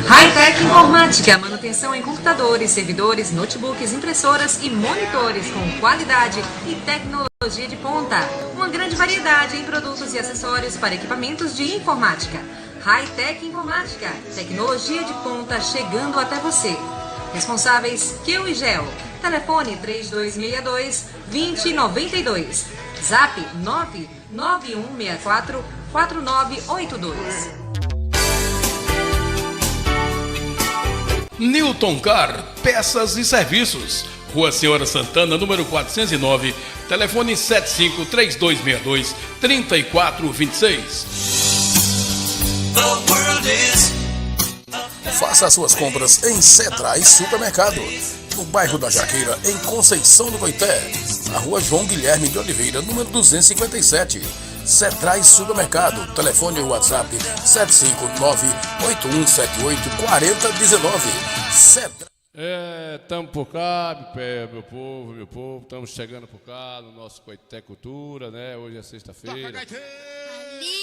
Hightech Informática, manutenção em computadores, servidores, notebooks, impressoras e monitores com qualidade e tecnologia de ponta. Uma grande variedade em produtos e acessórios para equipamentos de informática. Hightech Informática, tecnologia de ponta chegando até você. Responsáveis, Keu e Gel. Telefone 3262-2092. Zap 99164-4982. Newton Car, peças e serviços. Rua Senhora Santana, número 409. Telefone 75-3262-3426. Faça as suas compras em Cetrais Supermercado, no bairro da Jaqueira, em Conceição do Coité, na rua João Guilherme de Oliveira, número 257. Cetrais Supermercado, telefone e WhatsApp 759-8178-4019. Estamos por cá, meu povo, estamos chegando por cá no nosso Coité Cultura, né? Hoje é sexta-feira.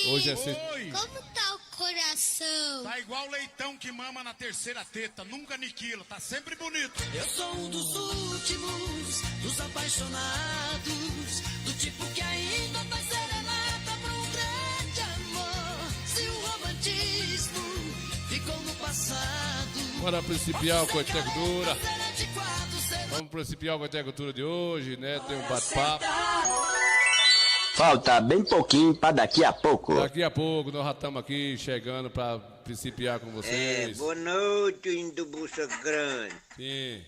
Hoje é sexta. Como tá o coração? Tá igual leitão que mama na terceira teta, nunca aniquila, tá sempre bonito. Eu sou um dos últimos, dos apaixonados, do tipo que ainda faz serenata pra um grande amor. Se o romantismo ficou no passado, bora principiar o Coité Cultura. Vamos principiar o Coité Cultura de hoje, né? Tem um bate-papo. Falta bem pouquinho para daqui a pouco. Daqui a pouco nós já estamos aqui chegando para principiar com vocês. Boa noite, indo bucha grande. Sim.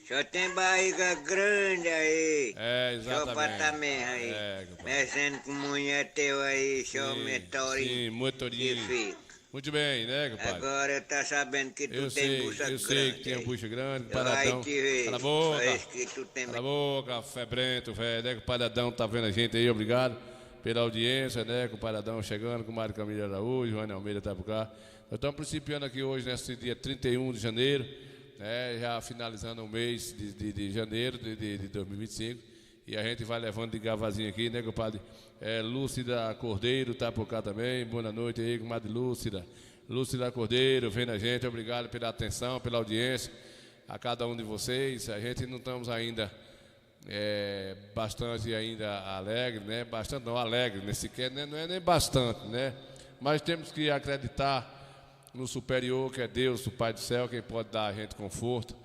Só tem barriga grande aí. Exatamente. Só patamé aí. Mexendo com mulher teu aí, só motorinho. Sim, motorinho. Que fica. Muito bem, né, compadre? Agora eu tá sabendo que tu tem bucha grande. Eu sei que tem uma bucha grande, eu paradão. Cala a boca. Cala a boca, febrento, velho, né, que o paradão tá vendo a gente aí, obrigado pela audiência, né, com o paradão chegando, com o Mário Camilo Araújo, Joana Almeida tá por cá. Nós estamos principiando aqui hoje, nesse dia 31 de janeiro, né, já finalizando o mês de janeiro de 2025. E a gente vai levando de gavazinho aqui, né, compadre? Lúcida Cordeiro tá por cá também. Boa noite aí, comadre Lúcida. Lúcida Cordeiro, vem na gente. Obrigado pela atenção, pela audiência. A cada um de vocês. A gente não estamos ainda bastante ainda alegre, né? Bastante não, alegre, nesse sequer, né? Não é nem bastante, né? Mas temos que acreditar no superior, que é Deus, o Pai do céu, quem pode dar a gente conforto.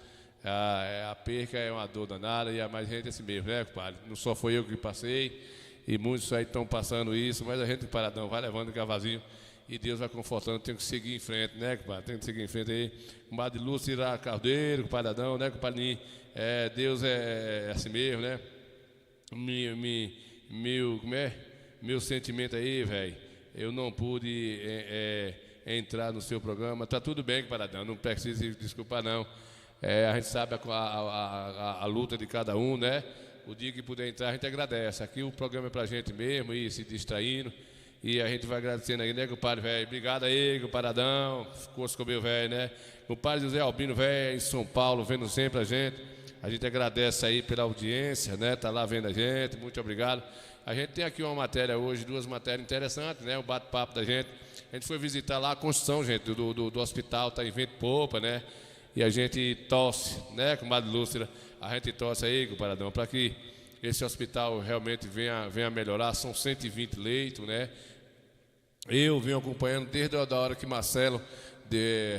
A perca é uma dor danada e a mais gente é assim mesmo, né, compadre? Não só foi eu que passei, e muitos aí estão passando isso, mas a gente paradão vai levando cavazinho e Deus vai confortando. Tem que seguir em frente, né, compadre? Tem que seguir em frente aí. Compadre Lúcio Cardeiro, compadradão, né, compadre? Deus é assim mesmo, né? Meu sentimento aí, velho, eu não pude entrar no seu programa. Tá tudo bem, Paradão, não precisa se desculpar, não. A gente sabe a luta de cada um, né? O dia que puder entrar, a gente agradece. Aqui o programa é pra gente mesmo, ir se distraindo. E a gente vai agradecendo aí, né, compadre velho? Obrigado aí, compadradão. Ficou meu velho, né? Compadre José Albino, velho, em São Paulo, vendo sempre a gente. A gente agradece aí pela audiência, né? Tá lá vendo a gente, muito obrigado. A gente tem aqui uma matéria hoje, 2 matérias interessantes, né? O bate-papo da gente. A gente foi visitar lá a construção, gente, do hospital, tá em Vento Popa, né? E a gente torce, né, comadre Lúcia? A gente torce aí, compadradão, para que esse hospital realmente venha melhorar. São 120 leitos, né? Eu venho acompanhando desde a hora que Marcelo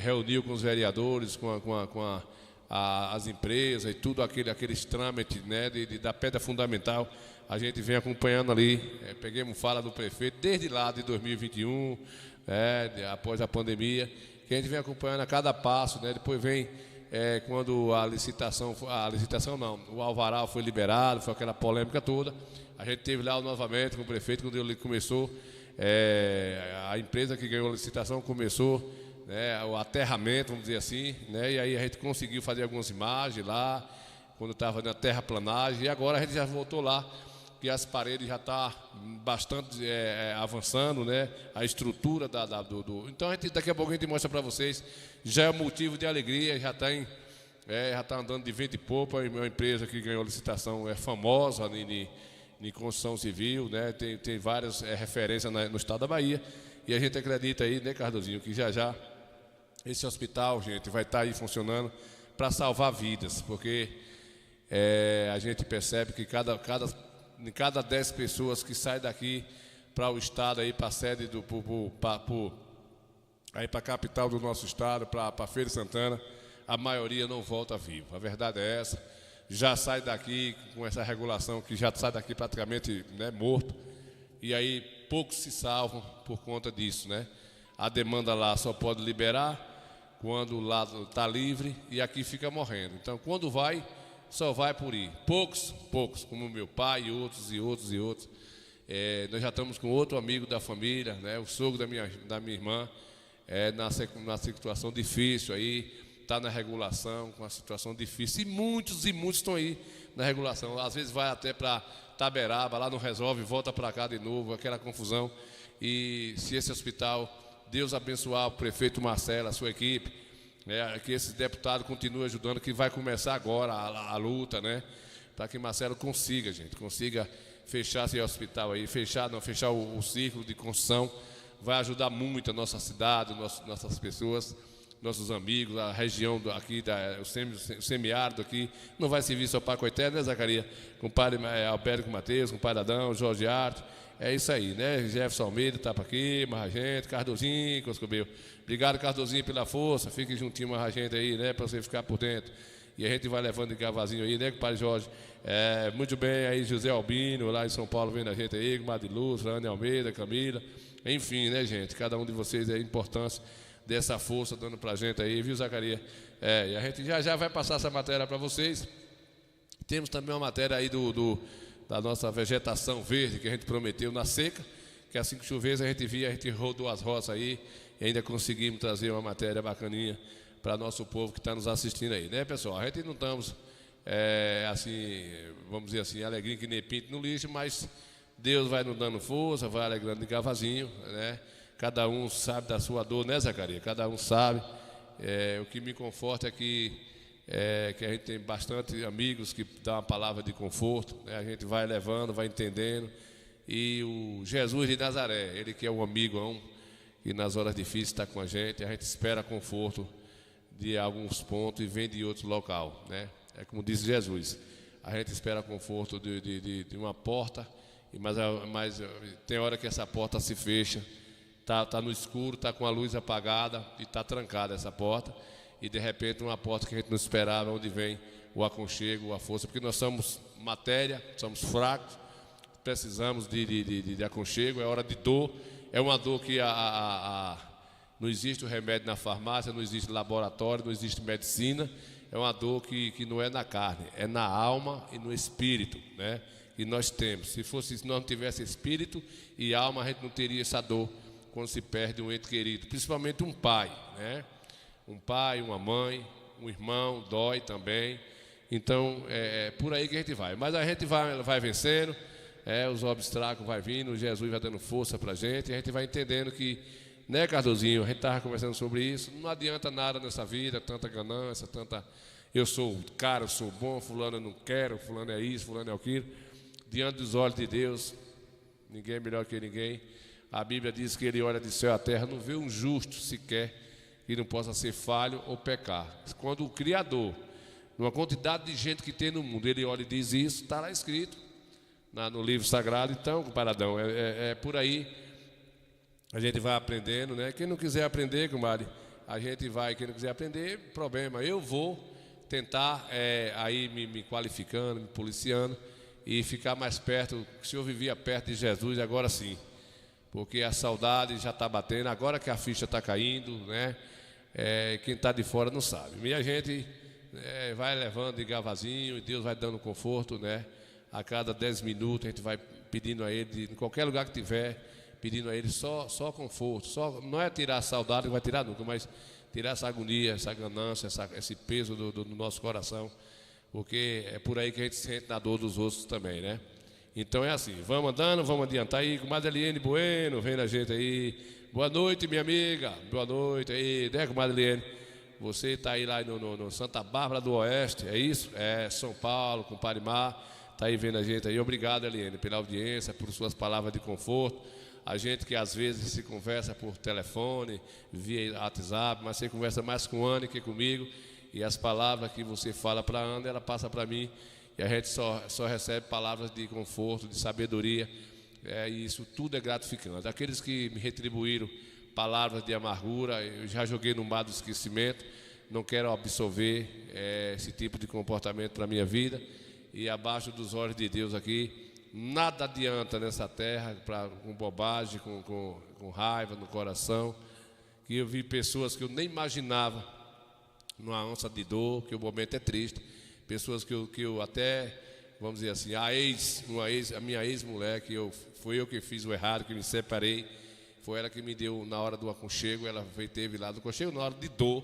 reuniu com os vereadores, com as empresas e tudo aqueles trâmites, né, da pedra fundamental. A gente vem acompanhando ali, peguemos fala do prefeito desde lá de 2021, após a pandemia, que a gente vem acompanhando a cada passo, né? Depois vem quando a licitação não, o alvará foi liberado, foi aquela polêmica toda. A gente teve lá novamente com o prefeito quando ele começou, a empresa que ganhou a licitação começou, né, o aterramento, vamos dizer assim, né? E aí a gente conseguiu fazer algumas imagens lá, quando estava na terraplanagem, e agora a gente já voltou lá, que as paredes já estão bastante avançando, né? A estrutura Então daqui a pouco a gente mostra para vocês, já é motivo de alegria, já está andando de vento e popa, e uma empresa que ganhou a licitação é famosa em construção civil, né? Tem várias referências no estado da Bahia, e a gente acredita aí, né, Cardozinho, que já esse hospital, gente, vai estar aí funcionando para salvar vidas, porque a gente percebe que em cada 10 pessoas que saem daqui para o estado, aí para a sede aí para a capital do nosso estado, para Feira de Santana, a maioria não volta vivo. A verdade é essa. Já sai daqui com essa regulação, que já sai daqui praticamente, né, morto, e aí poucos se salvam por conta disso, né? A demanda lá só pode liberar quando lá está livre, e aqui fica morrendo. Então, quando vai, só vai por ir. Poucos, como meu pai e outros. Nós já estamos com outro amigo da família, né? O sogro da minha irmã, na situação difícil aí, está na regulação, com uma situação difícil. E muitos estão aí na regulação. Às vezes vai até para Taberaba, lá não resolve, volta para cá de novo, aquela confusão. E se esse hospital, Deus abençoar o prefeito Marcelo, a sua equipe, né, que esse deputado continue ajudando, que vai começar agora a luta, né, para que Marcelo consiga fechar esse hospital aí, fechar o ciclo de construção. Vai ajudar muito a nossa cidade, nossas pessoas, nossos amigos, a região aqui, o semiárido aqui. Não vai servir só para Coité, né, Zacarias? Compadre Alberto Matheus, compadre Adão, Jorge Arte. É isso aí, né? Jefferson Almeida está aqui, mais a gente, Cardozinho, Coscobeu. Obrigado, Cardozinho, pela força. Fique juntinho mais a gente aí, né? Para você ficar por dentro. E a gente vai levando de cavazinho aí, né, compadre Jorge? Muito bem, aí José Albino, lá em São Paulo, vendo a gente aí, Madre Luz, Ana Almeida, Camila. Enfim, né, gente? Cada um de vocês é a importância dessa força dando pra gente aí, viu, Zacarias? E a gente já vai passar essa matéria para vocês. Temos também uma matéria aí da nossa vegetação verde que a gente prometeu na seca, que assim que chover a gente rodou as roças aí e ainda conseguimos trazer uma matéria bacaninha para nosso povo que está nos assistindo aí, né, pessoal? A gente não estamos, assim, vamos dizer assim, alegrinho que nem pinto no lixo, mas Deus vai nos dando força, vai alegrando de cavazinho, né? Cada um sabe da sua dor, né, Zacarias? Cada um sabe. O que me conforta é que a gente tem bastante amigos que dão uma palavra de conforto, né? A gente vai levando, vai entendendo. E o Jesus de Nazaré, ele que é um amigão, que nas horas difíceis está com a gente espera conforto de alguns pontos e vem de outro local, né? É como diz Jesus, a gente espera conforto de uma porta, mas tem hora que essa porta se fecha. Tá no escuro, está com a luz apagada e está trancada essa porta. E de repente uma porta que a gente não esperava, onde vem o aconchego, a força, porque nós somos matéria, somos fracos, precisamos de aconchego, é hora de dor. É uma dor que não existe o remédio na farmácia, não existe laboratório, não existe medicina. É uma dor que não é na carne, é na alma e no espírito, né? E nós temos. Se nós não tivesse espírito e alma, a gente não teria essa dor quando se perde um ente querido, principalmente um pai, né? Um pai, uma mãe, um irmão, dói também. Então, é por aí que a gente vai. Mas a gente vai vencendo, os obstáculos vai vindo, Jesus vai dando força para a gente, e a gente vai entendendo que, né, Cardozinho, a gente estava conversando sobre isso, não adianta nada nessa vida, tanta ganância, tanta... Eu sou o cara, eu sou bom, fulano eu não quero, fulano é isso, fulano é aquilo. Diante dos olhos de Deus, ninguém é melhor que ninguém. A Bíblia diz que Ele olha de céu à terra, não vê um justo sequer que não possa ser falho ou pecar. Quando o Criador, numa quantidade de gente que tem no mundo, Ele olha e diz isso, está lá escrito no livro sagrado. Então, comparadão, é por aí. A gente vai aprendendo, né? Quem não quiser aprender, comadre, a gente vai. Quem não quiser aprender, problema. Eu vou tentar aí me qualificando, me policiando e ficar mais perto. Se eu vivia perto de Jesus, agora sim, porque a saudade já está batendo. Agora que a ficha está caindo, né? Quem está de fora não sabe. E a gente vai levando devagarzinho e Deus vai dando conforto, né? A cada 10 minutos a gente vai pedindo a Ele, em qualquer lugar que tiver, pedindo a Ele só conforto. Não é tirar a saudade que vai tirar nunca, mas tirar essa agonia, essa ganância, esse peso do nosso coração, porque é por aí que a gente sente na dor dos outros também, né? Então é assim, vamos andando, vamos adiantar aí, com Madeleine Bueno, vem na gente aí. Boa noite, minha amiga, boa noite aí, né, com Madeleine? Você está aí lá no Santa Bárbara do Oeste, é isso? São Paulo, com Parimar, está aí vendo a gente aí. Obrigado, Eliane, pela audiência, por suas palavras de conforto. A gente que às vezes se conversa por telefone, via WhatsApp, mas você conversa mais com a Ana que comigo, e as palavras que você fala para a Ana, ela passa para mim, e a gente só recebe palavras de conforto, de sabedoria, e isso tudo é gratificante. Aqueles que me retribuíram palavras de amargura, eu já joguei no mar do esquecimento, não quero absorver esse tipo de comportamento para a minha vida, e abaixo dos olhos de Deus aqui, nada adianta nessa terra, com bobagem, com raiva no coração, que eu vi pessoas que eu nem imaginava, numa onça de dor, que o momento é triste, pessoas que eu até, vamos dizer assim, a minha ex-mulher, foi eu que fiz o errado, que me separei, foi ela que me deu na hora do aconchego, ela teve lá do aconchego, na hora de dor,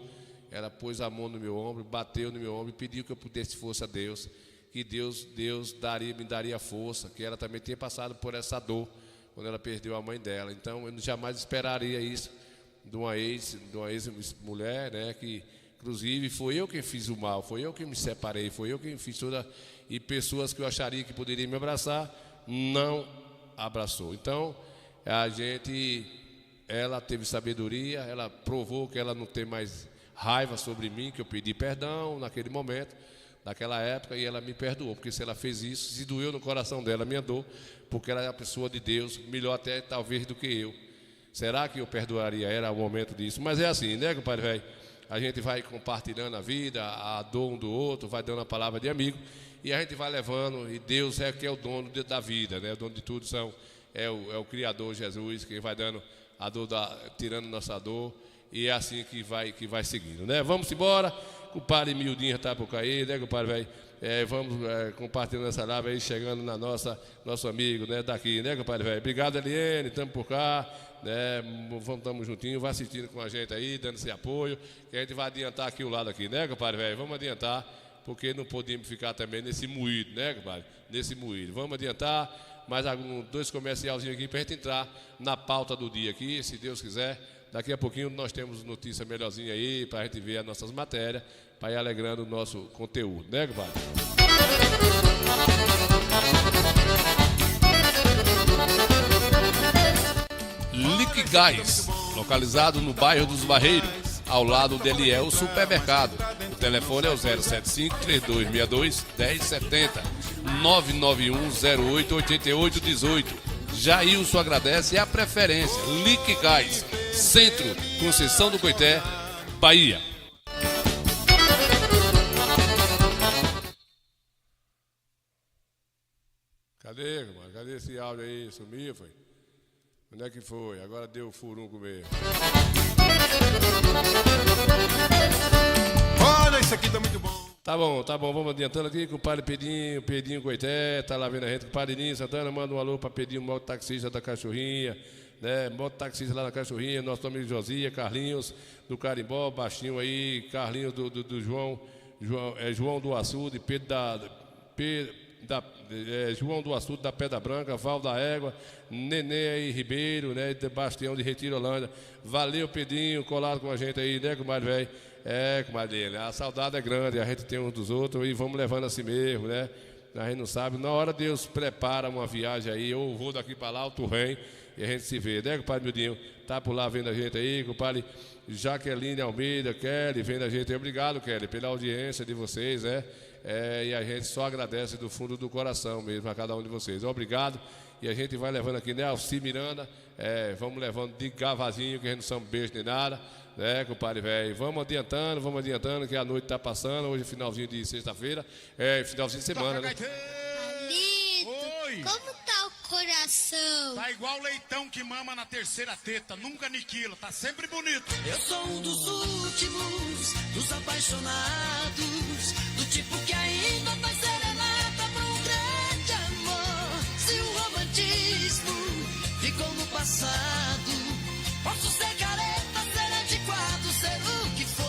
ela pôs a mão no meu ombro, bateu no meu ombro e pediu que eu pudesse força a Deus, que Deus me daria força, que ela também tinha passado por essa dor quando ela perdeu a mãe dela. Então eu jamais esperaria isso de uma ex-mulher, né? Que inclusive foi eu quem fiz o mal, foi eu quem me separei, foi eu quem fiz toda. E pessoas que eu acharia que poderiam me abraçar, não abraçou. Então ela teve sabedoria, ela provou que ela não tem mais raiva sobre mim, que eu pedi perdão naquele momento, naquela época, e ela me perdoou, porque se ela fez isso, se doeu no coração dela a minha dor, porque ela é a pessoa de Deus, melhor até talvez do que eu. Será que eu perdoaria ela ao momento disso? Mas é assim, né, compadre velho? A gente vai compartilhando a vida, a dor um do outro, vai dando a palavra de amigo, e a gente vai levando, e Deus é que é o dono da vida, né? O dono de tudo é o Criador Jesus, quem vai dando a dor, tirando nossa dor, e é assim que vai seguindo, né? Vamos embora. O compadre Mildinho já está por cair, né, compadre velho? Vamos compartilhando essa live aí, chegando na nosso amigo, né, daqui, né, compadre velho? Obrigado, Eliane, estamos por cá, né? Estamos juntinhos, vai assistindo com a gente aí, dando esse apoio, que a gente vai adiantar aqui o lado aqui, né, compadre velho? Vamos adiantar, porque não podemos ficar também nesse moído, né, compadre? Nesse moído. Vamos adiantar, mais dois comercialzinhos aqui para a gente entrar na pauta do dia aqui, se Deus quiser. Daqui a pouquinho nós temos notícia melhorzinha aí para a gente ver as nossas matérias, para ir alegrando o nosso conteúdo, né, compadre? Liquigás, localizado no bairro dos Barreiros, ao lado do Eliel Supermercado. O telefone é o 075-3262-1070, 991-08-8818. Jailson agradece a preferência. Liquigás, Centro, Conceição do Coité, Bahia. Cadê, mano? Cadê esse áudio aí? Sumiu, foi? Onde é que foi? Agora deu furunco mesmo. Olha, isso aqui tá muito bom. Tá bom, vamos adiantando aqui com o padre Pedinho Coité, tá lá vendo a gente, com o padre Ninho Santana, manda um alô para Pedinho, o mototaxista da Cachorrinha, né? Mototaxista lá na Cachorrinha, nosso amigo Josia, Carlinhos do Carimbó, Baixinho aí, Carlinhos do João do Açude, João do Açude da Pedra Branca, Val da Égua, Nenê aí, Ribeiro, né? De Bastião de Retiro, Holanda. Valeu, Pedrinho, colado com a gente aí, né, comadre velho? Comadre, a saudade é grande, a gente tem uns dos outros e vamos levando assim mesmo, né? A gente não sabe, na hora Deus prepara uma viagem aí, ou vou daqui para lá, ou tu vem, e a gente se vê, né, compadre Mildinho? Tá por lá vendo a gente aí, compadre Jaqueline Almeida, Kelly, vendo a gente aí. Obrigado, Kelly, pela audiência de vocês, né? E a gente só agradece do fundo do coração mesmo a cada um de vocês. Obrigado. E a gente vai levando aqui, né, Alci Miranda, vamos levando de gavazinho, que a gente não são beijo nem nada, né, compadre velho? Vamos adiantando, que a noite tá passando, hoje é finalzinho de sexta-feira, finalzinho de semana, né? Alito, Oi. como tá o coração? Tá igual leitão que mama na terceira teta, nunca aniquila, tá sempre bonito. Eu sou um dos últimos, dos apaixonados, do tipo que ainda faz serenata pra um grande amor. Se o romantismo ficou no passado, posso ser careta, ser antiquado, ser o que for.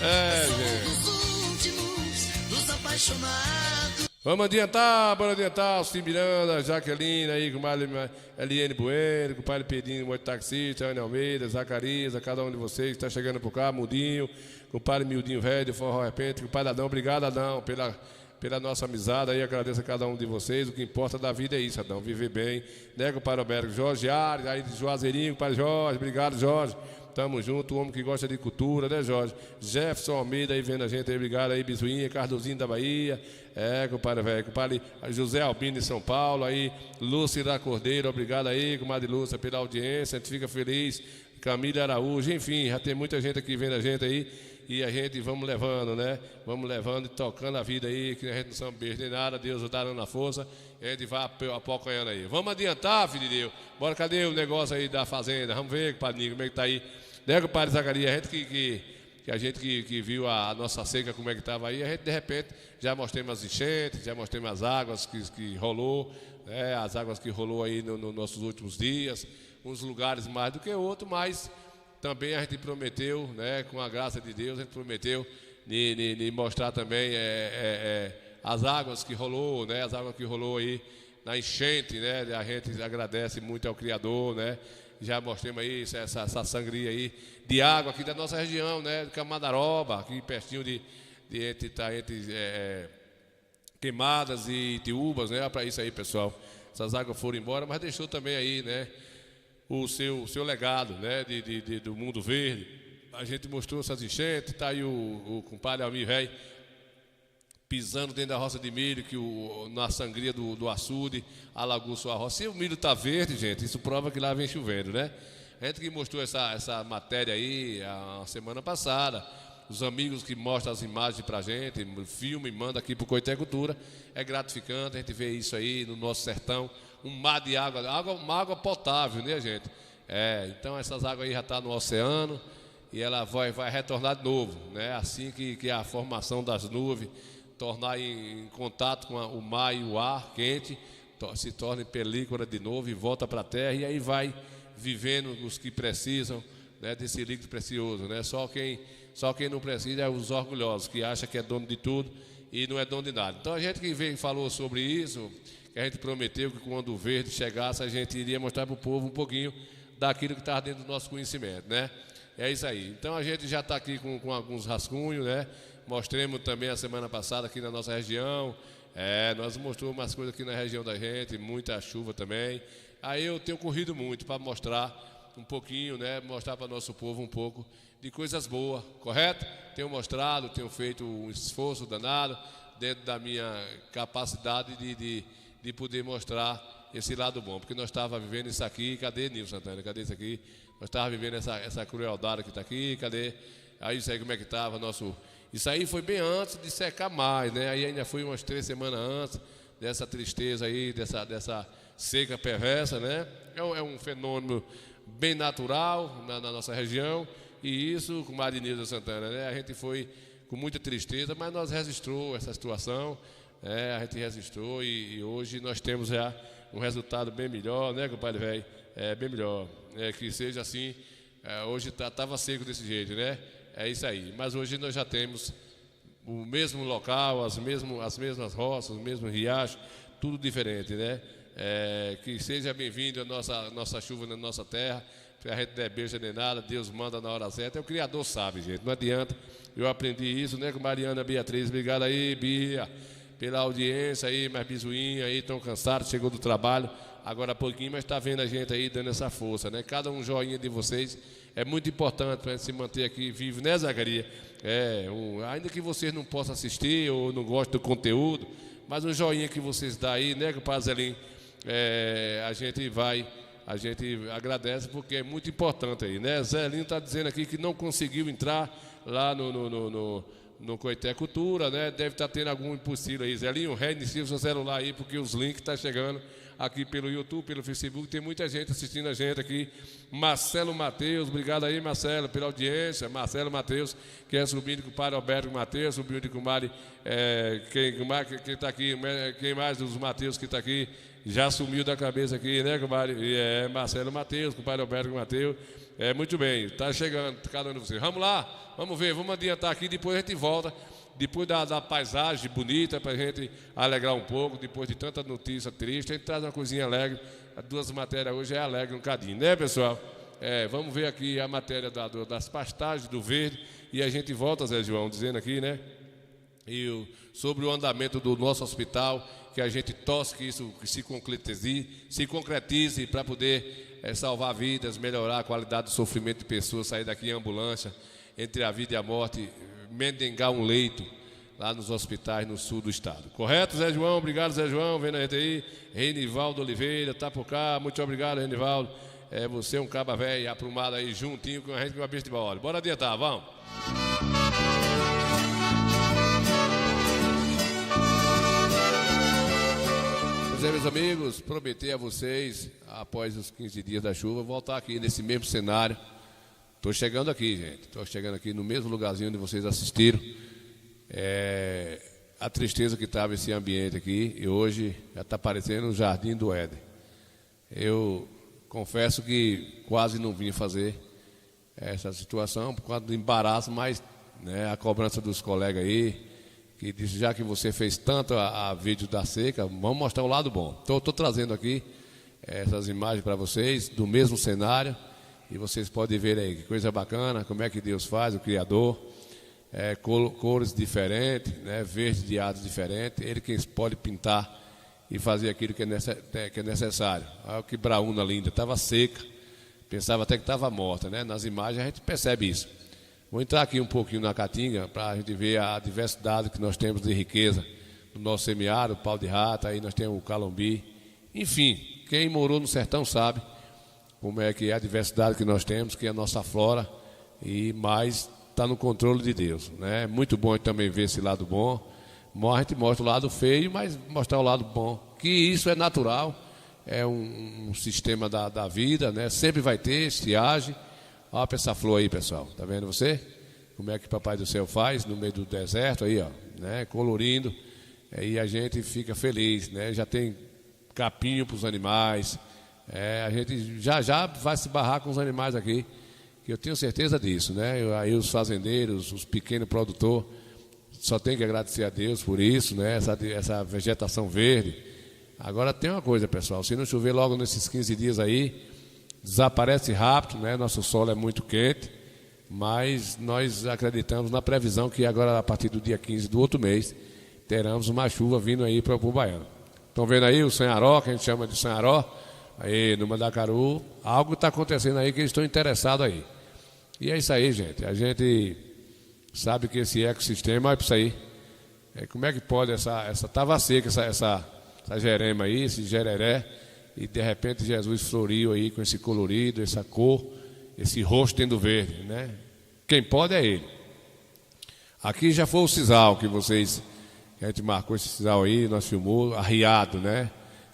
Eu sou um dos últimos, dos apaixonados. Vamos adiantar, bora adiantar, Alci Miranda, Jaqueline aí, com o Eliane Bueno, com o pai Pedrinho, mototaxista, Ana Almeida, Zacarias, a cada um de vocês que está chegando por cá, Mudinho, com o pai Mildinho Velho, do Forró Repente, com o pai Adão, obrigado Adão, pela nossa amizade aí, agradeço a cada um de vocês, o que importa da vida é isso, Adão, viver bem, né, com o pai Roberto, Jorge Ares, aí de Juazeirinho, com o pai Jorge, obrigado Jorge. Tamo junto, o homem que gosta de cultura, né, Jorge? Jefferson Almeida aí vendo a gente aí, obrigado aí, Bizuinha, Cardozinho da Bahia, compadre velho, compadre José Albino de São Paulo, aí, Lúcia da Cordeiro, obrigado aí, comadre Lúcia, pela audiência, a gente fica feliz, Camila Araújo, enfim, já tem muita gente aqui vendo a gente aí, e a gente vamos levando, né? Vamos levando e tocando a vida aí, que a gente não sabe beijo nem nada, Deus está dando a força, e a gente vai apoiando aí. Vamos adiantar, filho de Deus, bora, cadê o negócio aí da fazenda? Vamos ver, compadre Nico, como é que tá aí. Né, compadre Zacarias, a gente que viu a nossa seca, como é que estava aí, a gente de repente já mostramos as enchentes, já mostramos as águas que rolou, né, as águas que rolou aí nos nossos últimos dias, uns lugares mais do que outros, mas também a gente prometeu, né, com a graça de Deus, a gente prometeu de mostrar também as águas que rolou, né, as águas que rolou aí na enchente, né, a gente agradece muito ao Criador, né. Já mostramos aí essa sangria aí de água aqui da nossa região, né? De Camadaroba, aqui pertinho entre Queimadas e Itiúbas, né? Para isso aí, pessoal. Essas águas foram embora, mas deixou também aí, né? O seu legado, né? Do mundo verde. A gente mostrou essas enchentes, tá aí o compadre Almir Velho pisando dentro da roça de milho, na sangria do açude, alagou sua roça. Se o milho está verde, gente, isso prova que lá vem chovendo, né? A gente que mostrou essa matéria aí a semana passada, os amigos que mostram as imagens pra gente, filme, manda aqui pro Coité Cultura, é gratificante, a gente vê isso aí no nosso sertão, um mar de água, uma água potável, né, gente? Então essas águas aí já estão no oceano e ela vai retornar de novo, né? Assim que a formação das nuvens tornar em contato com o mar e o ar quente, se torna em película de novo e volta para a terra, e aí vai vivendo os que precisam, né, desse líquido precioso, né? Só quem não precisa é os orgulhosos, que acham que é dono de tudo e não é dono de nada. Então a gente que veio e falou sobre isso, que a gente prometeu que quando o verde chegasse a gente iria mostrar para o povo um pouquinho daquilo que estava dentro do nosso conhecimento, né? É isso aí. Então a gente já está aqui com alguns rascunhos, né? Mostramos também a semana passada aqui na nossa região. Nós mostramos umas coisas aqui na região da gente, muita chuva também. Aí eu tenho corrido muito para mostrar um pouquinho, né? Mostrar para o nosso povo um pouco de coisas boas, correto? Tenho mostrado, tenho feito um esforço danado dentro da minha capacidade de poder mostrar esse lado bom, porque nós estávamos vivendo isso aqui. Cadê Nilson Santana? Cadê isso aqui? Nós estávamos vivendo essa crueldade que está aqui. Cadê? Aí isso aí como é que estava nosso... Isso aí foi bem antes de secar mais, né? Aí ainda foi umas 3 semanas antes dessa tristeza aí, dessa seca perversa, né? É um fenômeno bem natural na nossa região, e isso com Marinilda Santana, né? A gente foi com muita tristeza, mas nós resistiu essa situação, a gente resistiu e hoje nós temos já um resultado bem melhor, né, compadre velho? É bem melhor. Que seja assim. Hoje estava seco desse jeito, né? É isso aí. Mas hoje nós já temos o mesmo local, as mesmas roças, o mesmo riacho, tudo diferente, né? Que seja bem-vindo a nossa chuva na nossa terra. A gente não é beijo nem nada, Deus manda na hora certa. O Criador sabe, gente. Não adianta. Eu aprendi isso, né, com Mariana Beatriz. Obrigado aí, Bia, pela audiência aí, mais bisuinha aí, tão cansado, chegou do trabalho agora há pouquinho, mas está vendo a gente aí dando essa força, né? Cada um joinha de vocês é muito importante para a gente se manter aqui vivo, né, Zacarias? Ainda que vocês não possam assistir ou não gostem do conteúdo, mas um joinha que vocês dão aí, né, compadre Zelim? A gente agradece porque é muito importante aí, né? Zelinho está dizendo aqui que não conseguiu entrar lá no Coité Cultura, né? Deve estar tendo algum impossível aí. Zelinho, reinicia o seu celular aí, porque os links estão chegando aqui pelo YouTube, pelo Facebook. Tem muita gente assistindo a gente aqui. Marcelo Matheus, obrigado aí, Marcelo, pela audiência. Marcelo Matheus, que é sobrinho do compadre Alberto Matheus, sobrinho de comadre. Quem está aqui, quem mais dos Matheus que está aqui? Já sumiu da cabeça aqui, né, compadre? Marcelo Matheus, compadre Alberto Matheus. Muito bem, está chegando cada um de vocês. Vamos lá, vamos ver, vamos adiantar aqui, depois a gente volta. Depois da paisagem bonita, para a gente alegrar um pouco, depois de tanta notícia triste, a gente traz uma coisinha alegre. As duas matérias hoje é alegre um cadinho, né, pessoal? Vamos ver aqui a matéria das pastagens do verde e a gente volta, Zé João, dizendo aqui, né? Sobre o andamento do nosso hospital, que a gente torce que isso se concretize para poder salvar vidas, melhorar a qualidade do sofrimento de pessoas, sair daqui em ambulância, entre a vida e a morte, mendigar um leito lá nos hospitais no sul do estado. Correto, Zé João? Obrigado, Zé João, vendo a gente aí. Renivaldo Oliveira, tá por cá. Muito obrigado, Renivaldo. Você é um caba velho, aprumado aí, juntinho com a gente, com a bicha de bola. Bora adiantar, vamos. Meus amigos, prometi a vocês, após os 15 dias da chuva, voltar aqui nesse mesmo cenário. Estou chegando aqui, gente. Estou chegando aqui no mesmo lugarzinho onde vocês assistiram. A tristeza que estava esse ambiente aqui, e hoje já está parecendo o Jardim do Éden. Eu confesso que quase não vim fazer essa situação por causa do embaraço, mas né, a cobrança dos colegas aí, que disse, já que você fez tanto a vídeo da seca, vamos mostrar o lado bom. Estou trazendo aqui essas imagens para vocês, do mesmo cenário, e vocês podem ver aí que coisa bacana, como é que Deus faz, o Criador, cores diferentes, né, verde de árvores diferentes, ele quem pode pintar e fazer aquilo que é necessário. Olha que braúna linda, estava seca, pensava até que estava morta, né? Nas imagens a gente percebe isso. Vou entrar aqui um pouquinho na Caatinga para a gente ver a diversidade que nós temos de riqueza no nosso semiárido, o pau de rata, aí nós temos o calombi. Enfim, quem morou no sertão sabe como é que é a diversidade que nós temos, que é a nossa flora, e mais está no controle de Deus, né? É muito bom também ver esse lado bom. A gente mostra o lado feio, mas mostrar o lado bom, que isso é natural, é um sistema da vida, né? Sempre vai ter estiagem. Olha para essa flor aí, pessoal, tá vendo você? Como é que o Papai do Céu faz no meio do deserto aí, ó, né? Colorindo, e a gente fica feliz, né? Já tem capinho para os animais, a gente já vai se barrar com os animais aqui, que eu tenho certeza disso, né? Aí os fazendeiros, os pequenos produtores, só tem que agradecer a Deus por isso, né? Essa vegetação verde. Agora tem uma coisa, pessoal, se não chover logo nesses 15 dias aí, desaparece rápido, né? Nosso solo é muito quente, mas nós acreditamos na previsão que agora, a partir do dia 15 do outro mês, teremos uma chuva vindo aí para o Baiano. Estão vendo aí o Sanharó, que a gente chama de Sanharó, aí no Mandacaru, algo está acontecendo aí que eles estão interessados aí. E é isso aí, gente. A gente sabe que esse ecossistema, olha para isso aí. Como é que pode estava seca essa jerema aí, esse jereré, e de repente Jesus floriu aí com esse colorido, essa cor, esse rosto tendo verde, né? Quem pode é ele. Aqui já foi o sisal que a gente marcou esse sisal aí, nós filmou, arriado, né?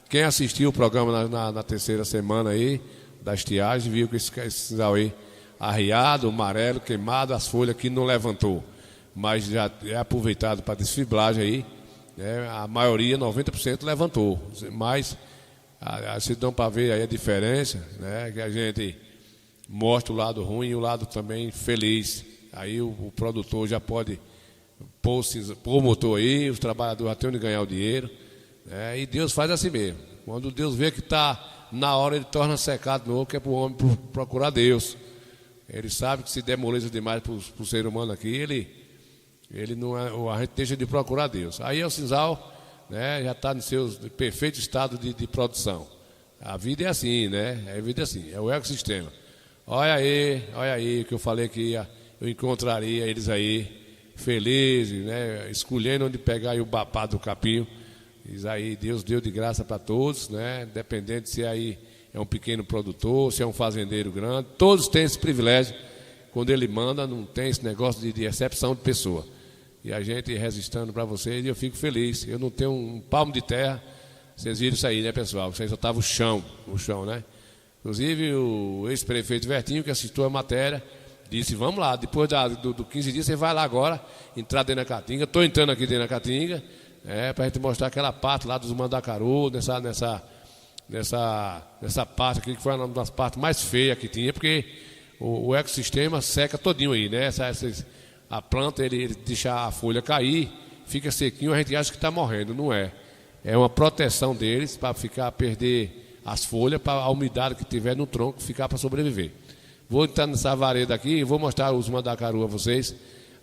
Quem assistiu o programa na terceira semana aí, da estiagem, viu que esse sisal aí, arriado, amarelo, queimado, as folhas que não levantou, mas já é aproveitado para desfibragem aí, né? A maioria, 90% levantou, mas Vocês dão para ver aí a diferença, né? Que a gente mostra o lado ruim e o lado também feliz. Aí o produtor já pode pôr o motor aí, os trabalhadores já têm onde ganhar o dinheiro, né? E Deus faz assim mesmo. Quando Deus vê que está na hora, ele torna secado de novo, que é para o homem procurar Deus. Ele sabe que se der moleza demais para o ser humano aqui, ele não é, a gente deixa de procurar Deus. Aí o sisal, né, já está no seu perfeito estado de produção. A vida é assim, né? A vida é assim, é o ecossistema. Olha aí que eu falei que eu encontraria eles aí felizes, né? Escolhendo onde pegar aí o babá do capim. Isso aí Deus deu de graça para todos, né? Independente se aí é um pequeno produtor, se é um fazendeiro grande, todos têm esse privilégio. Quando ele manda, não tem esse negócio de exceção de pessoa. E a gente resistindo para vocês, eu fico feliz. Eu não tenho um palmo de terra. Vocês viram isso aí, né, pessoal? Vocês só estavam o chão, né? Inclusive o ex-prefeito Vertinho, que assistiu a matéria, disse, vamos lá, depois do 15 dias, você vai lá agora, entrar dentro da Caatinga. Estou entrando aqui dentro da Caatinga, para a gente mostrar aquela parte lá dos Mandacaru, nessa parte aqui, que foi uma das partes mais feias que tinha, porque o ecossistema seca todinho aí, né? A planta, ele deixa a folha cair, fica sequinho, a gente acha que está morrendo, não é. É uma proteção deles para perder as folhas, para a umidade que tiver no tronco ficar para sobreviver. Vou entrar nessa vareda aqui e vou mostrar os Mandacaru a vocês,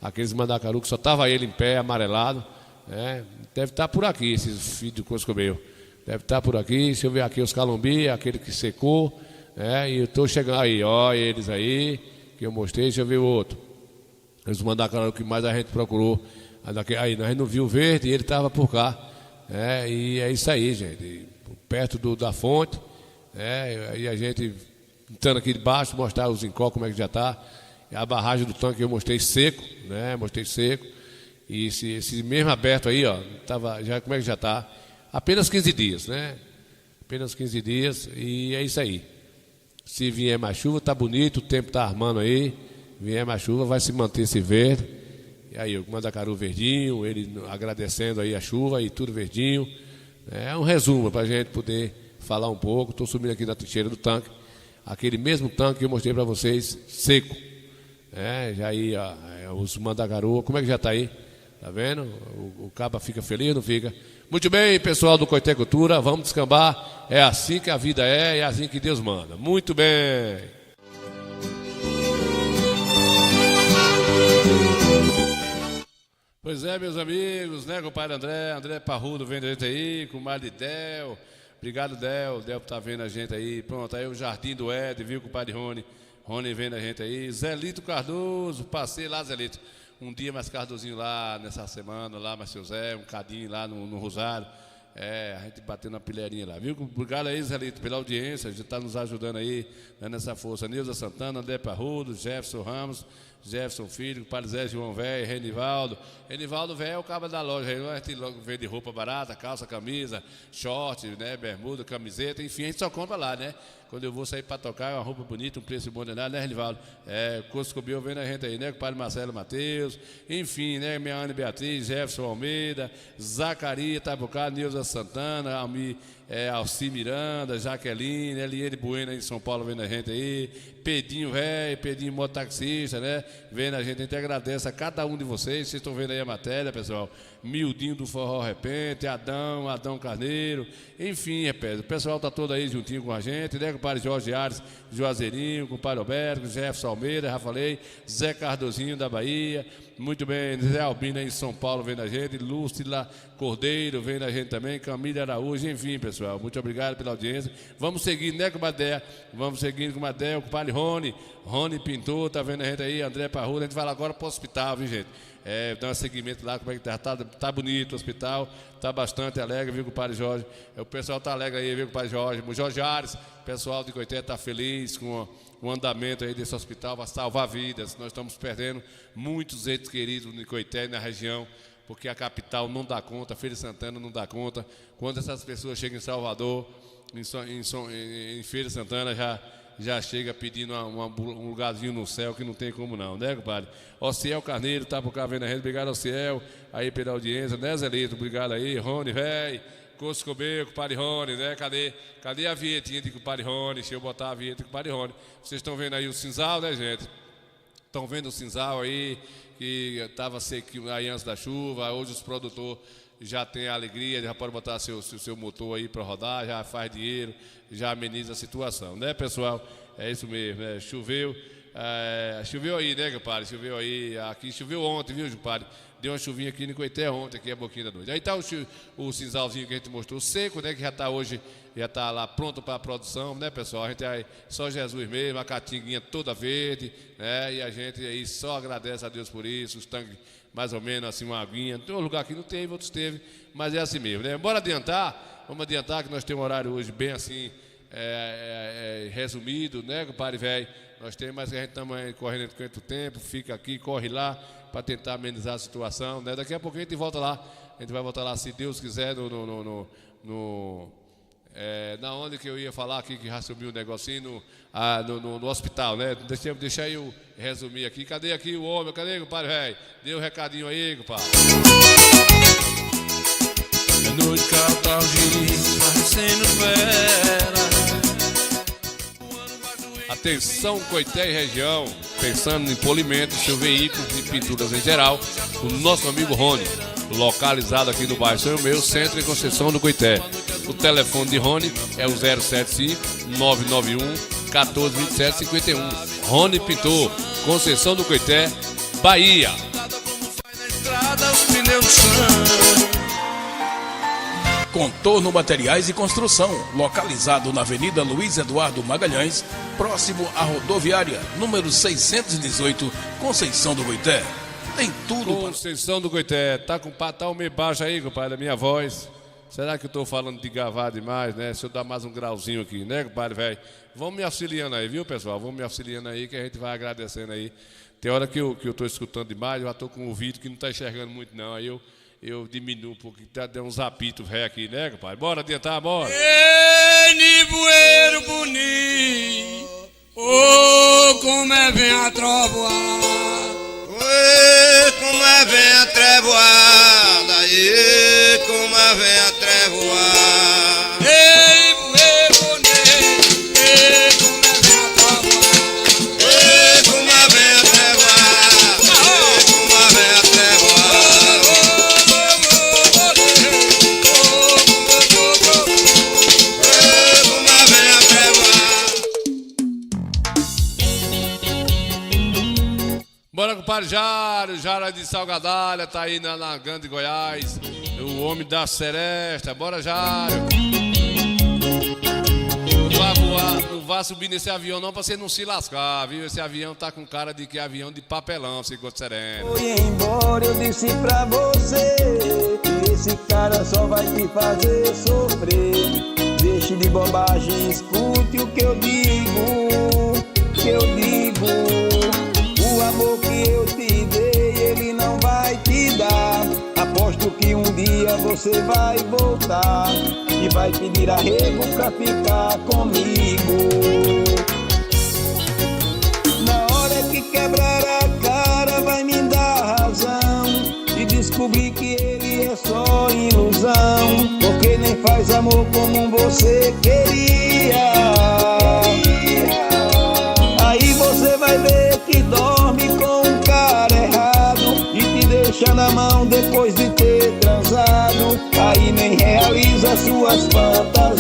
aqueles Mandacaru que só estava ele em pé, amarelado, né? Deve estar por aqui, esses filhos de Coscobeu. Deve estar por aqui, deixa eu ver aqui os calumbi, aquele que secou, né? E eu estou chegando aí, ó, eles aí, que eu mostrei, deixa eu ver o outro. Eles Mandacaru que mais a gente procurou. Aí, nós não viu o verde e ele estava por cá. Né? E é isso aí, gente. Perto da fonte. Né? E a gente entrando aqui de baixo, mostrar os encó, como é que já está. A barragem do tanque eu mostrei seco, né? Mostrei seco. E esse mesmo aberto aí, ó, como é que já está? Apenas 15 dias, né? Apenas 15 dias e é isso aí. Se vier mais chuva, tá bonito, o tempo tá armando aí. Vier mais chuva, vai se manter esse verde. E aí, o Mandacaru verdinho, ele agradecendo aí a chuva e tudo verdinho. É um resumo para a gente poder falar um pouco. Estou subindo aqui na trincheira do tanque. Aquele mesmo tanque que eu mostrei para vocês, seco. Já aí, os Mandacaru, como é que já está aí? Tá vendo? O caba fica feliz, não fica? Muito bem, pessoal do Coité Cultura, vamos descambar. É assim que a vida é assim que Deus manda. Muito bem. Pois é, meus amigos, né, compadre André Parrudo vendo a gente aí, comadre Del, obrigado Del por estar vendo a gente aí, pronto, aí o Jardim do Ed, viu, compadre Rony vendo a gente aí, Zelito Cardoso, passei lá, Zelito, um dia mais Cardozinho lá, nessa semana, lá, mais seu Zé, um cadinho lá no Rosário, a gente batendo uma pilheirinha lá, viu, obrigado aí, Zelito, pela audiência, já está nos ajudando aí, né, nessa força, Nilza Santana, André Parrudo, Jefferson Ramos, Jefferson Filho, Padre Zé João Velho, Renivaldo. Renivaldo Velho é o cabo da loja. A gente vende roupa barata, calça, camisa, short, né, bermuda, camiseta, enfim, a gente só compra lá, né? Quando eu vou sair para tocar, é uma roupa bonita, um preço bom de nada, né, Renivaldo? Coscobio vendo a gente aí, né? Com o Padre Marcelo Mateus, enfim, né? Minha Ana Beatriz, Jefferson Almeida, Zacaria Tabucá, Nilza Santana, Alci Miranda, Jaqueline, Eliane Bueno aí em São Paulo vendo a gente aí, Pedinho Velho, Pedinho mototaxista, né? Vendo a gente agradece a cada um de vocês estão vendo aí a matéria, pessoal. Mildinho do Forró Repente, Adão Carneiro, enfim, o pessoal tá todo aí juntinho com a gente, né? Com o padre Jorge Ares, Juazeirinho, com o padre Alberto, Jefferson Almeida, já falei, Zé Cardozinho da Bahia, muito bem, Zé Albino aí em São Paulo vendo a gente, Lúcila Cordeiro vendo a gente também, Camila Araújo, enfim, pessoal, muito obrigado pela audiência. Vamos seguir, né, com o Madé? Vamos seguindo com o Madé, com o padre Rony Pintor, tá vendo a gente aí, André Parrudo, a gente vai lá agora pro hospital, viu, gente? Dá um seguimento lá, como é que tá bonito o hospital, tá bastante alegre, viu, com o padre Jorge, o pessoal tá alegre aí, viu, com o padre Jorge Ares, o pessoal de Coité tá feliz com o andamento aí desse hospital, vai salvar vidas. Nós estamos perdendo muitos entes queridos de Coité na região, porque a capital não dá conta, Feira de Santana não dá conta. Quando essas pessoas chegam em Salvador, em Feira de Santana, já chega pedindo um lugarzinho no céu que não tem como não, né, compadre? Ociel Carneiro tá por cá vendo a gente, obrigado, Ociel, aí pela audiência, né, Zelito, obrigado aí, Rony, velho, Coscobeiro, compadre Rony, né? Cadê a vinhetinha de compadre Rony? Deixa eu botar a vinheta de compadre Rony. Vocês estão vendo aí o cinzal, né, gente? Estão vendo o cinzal aí, que estava sequinho aí antes da chuva. Hoje os produtores já têm a alegria, já pode botar seu motor aí para rodar, já faz dinheiro, já ameniza a situação, né, pessoal? É isso mesmo, né? Choveu aí, né, compadre? Choveu aí, aqui choveu ontem, viu, compadre? Deu uma chuvinha aqui no Coité ontem, aqui é boquinha da noite. Aí tá o cinzalzinho que a gente mostrou, seco, né, que já está hoje, já está lá pronto para a produção, né, pessoal? A gente aí, só Jesus mesmo, a catinguinha toda verde, né? E a gente aí só agradece a Deus por isso, os tanques mais ou menos assim, uma aguinha. Tem um lugar que não teve, outros teve, mas é assim mesmo, né? Bora adiantar, vamos adiantar que nós temos um horário hoje bem assim, resumido, né, compadre velho? Nós temos, mas a gente estamos correndo quanto tempo, fica aqui, corre lá, para tentar amenizar a situação, né? Daqui a pouco a gente volta lá, a gente vai voltar lá, se Deus quiser, na onde que eu ia falar aqui, que já subiu um negocinho, no hospital, né? Deixa eu resumir aqui. Cadê aqui o homem? Cadê, compadre velho? Dê um recadinho aí, compadre. É noite, Catalzinho, parecendo fera. Atenção, Coité e região, pensando em polimentos, seu veículo e pinturas em geral, o nosso amigo Rony, localizado aqui no bairro São Meu, Centro e Conceição do Coité. O telefone de Rony é o 075-991-1427-51. Rony Pintor, Conceição do Coité, Bahia. Contorno Materiais e Construção, localizado na Avenida Luiz Eduardo Magalhães, próximo à rodoviária, número 618, Conceição do Coité. Tem tudo Conceição do Coité, tá o meio baixo aí, compadre, da minha voz. Será que eu tô falando de gavar demais, né? Se eu dar mais um grauzinho aqui, né, compadre, velho? Vamos me auxiliando aí, viu, pessoal? Vamos me auxiliando aí, que a gente vai agradecendo aí. Tem hora que eu tô escutando demais, eu já tô com o ouvido que não tá enxergando muito, não. Aí eu diminuo um pouquinho, tá dando uns apitos velho aqui, né, compadre? Bora adiantar, bora! Ei, nivoeiro bonito, oh, como é vem a trovoada. Oi, como é vem a trevoada, e como é vem a trevoada. Ei, nivoeiro bonito, ei, como é vem a trovoada. Ei, como é vem a trevoada, ei, como é vem a trevoada. Bora, compadre Jário de Salgadalha, tá aí na Grande Goiás, o homem da seresta. Bora, Jário. Não vá subir nesse avião não, pra você não se lascar, viu? Esse avião tá com cara de que é avião de papelão, se ficou sereno. Foi embora, eu disse pra você que esse cara só vai te fazer sofrer. Deixe de bobagem, escute o que eu digo, O amor que eu te dei, ele não vai te dar. Aposto que um dia você vai voltar e vai pedir arrego pra ficar comigo. Na hora que quebrar a cara, vai me dar razão e descobrir que ele é só ilusão, porque nem faz amor como você queria. Aí você vai ver que dorme com um cara errado e te deixa na mão depois de ter transado. Aí nem realiza suas fantasias.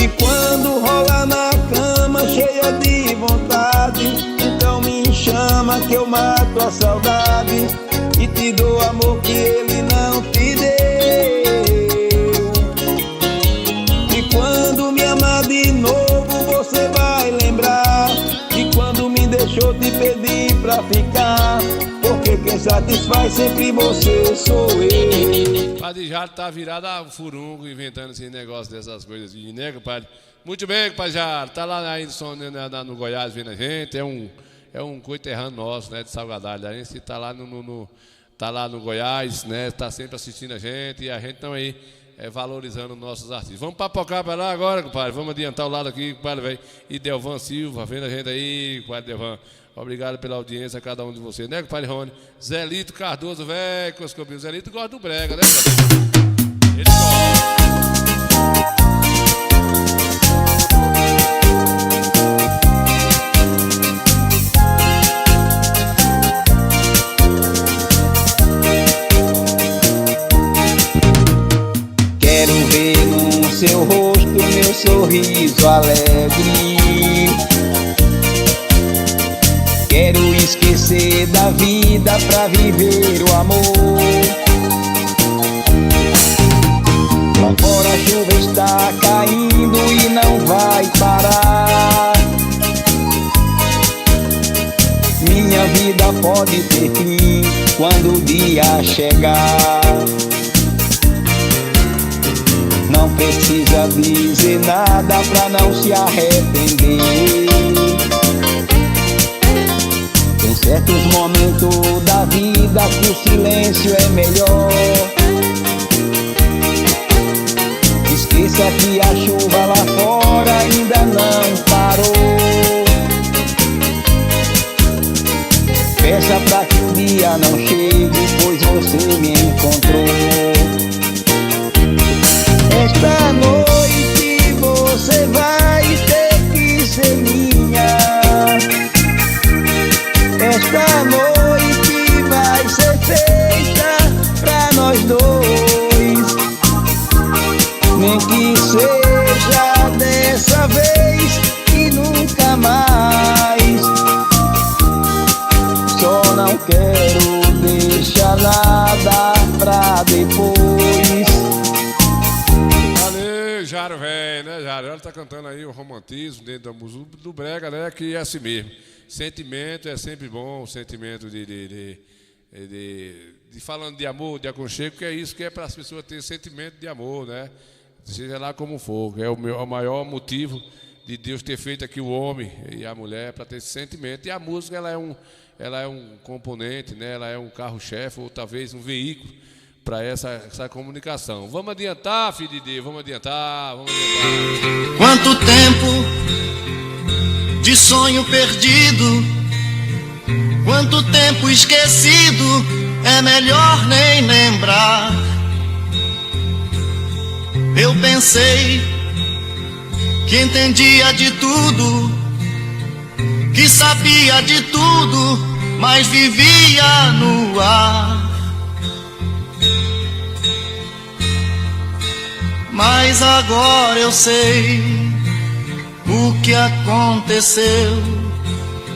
E quando rola na cama cheia de vontade, então me chama que eu mato a saudade e te dou amor que ele não te deu. E quando me amar de novo, você vai lembrar que quando me deixou te pedir pra ficar, porque quem satisfaz sempre você sou eu. Padre Jário tá virado a furungo, inventando esse negócio dessas coisas, né, compadre? Muito bem, compadre Jário, tá lá aí no Goiás vendo a gente, é um conterrâneo nosso, né, de Salgadalho. A gente tá lá no Goiás, né, tá sempre assistindo a gente, e a gente tá aí valorizando nossos artistas. Vamos papocar para lá agora, compadre. Vamos adiantar o lado aqui, compadre, velho. E Delvan Silva, vendo a gente aí, compadre Delvan. Obrigado pela audiência a cada um de vocês, né, compadre Rony? Zelito Cardoso, velho, Coscobinho. Zelito gosta do brega, né, compadre? Ele gosta. Quero ver no seu rosto meu sorriso alegre. Quero esquecer da vida pra viver o amor. Lá fora a chuva está caindo e não vai parar. Minha vida pode ter fim quando o dia chegar. Não precisa dizer nada pra não se arrepender. Tem certos momentos da vida que o silêncio é melhor. Esqueça que a chuva lá fora ainda não parou. Peça pra que o dia não chegue, pois você me encontrou. Esta noite você vai ter que ser minha. Esta noite vai ser feita pra nós dois. Nem que seja dessa vez e nunca mais. Só não quero deixar nada pra depois. Jário, velho, né, Jário? Ela tá cantando aí o romantismo dentro da música do brega, né? Que é assim mesmo. Sentimento é sempre bom, sentimento de falando de amor, de aconchego, que é isso que é para as pessoas terem sentimento de amor, né? Seja lá como for, é o maior motivo de Deus ter feito aqui o homem e a mulher para ter esse sentimento. E a música, ela é um componente, né? Ela é um carro-chefe ou talvez um veículo para essa comunicação. Vamos adiantar, filho de Deus, vamos adiantar. Quanto tempo de sonho perdido, quanto tempo esquecido, é melhor nem lembrar. Eu pensei que entendia de tudo, que sabia de tudo, mas vivia no ar. Mas agora eu sei o que aconteceu.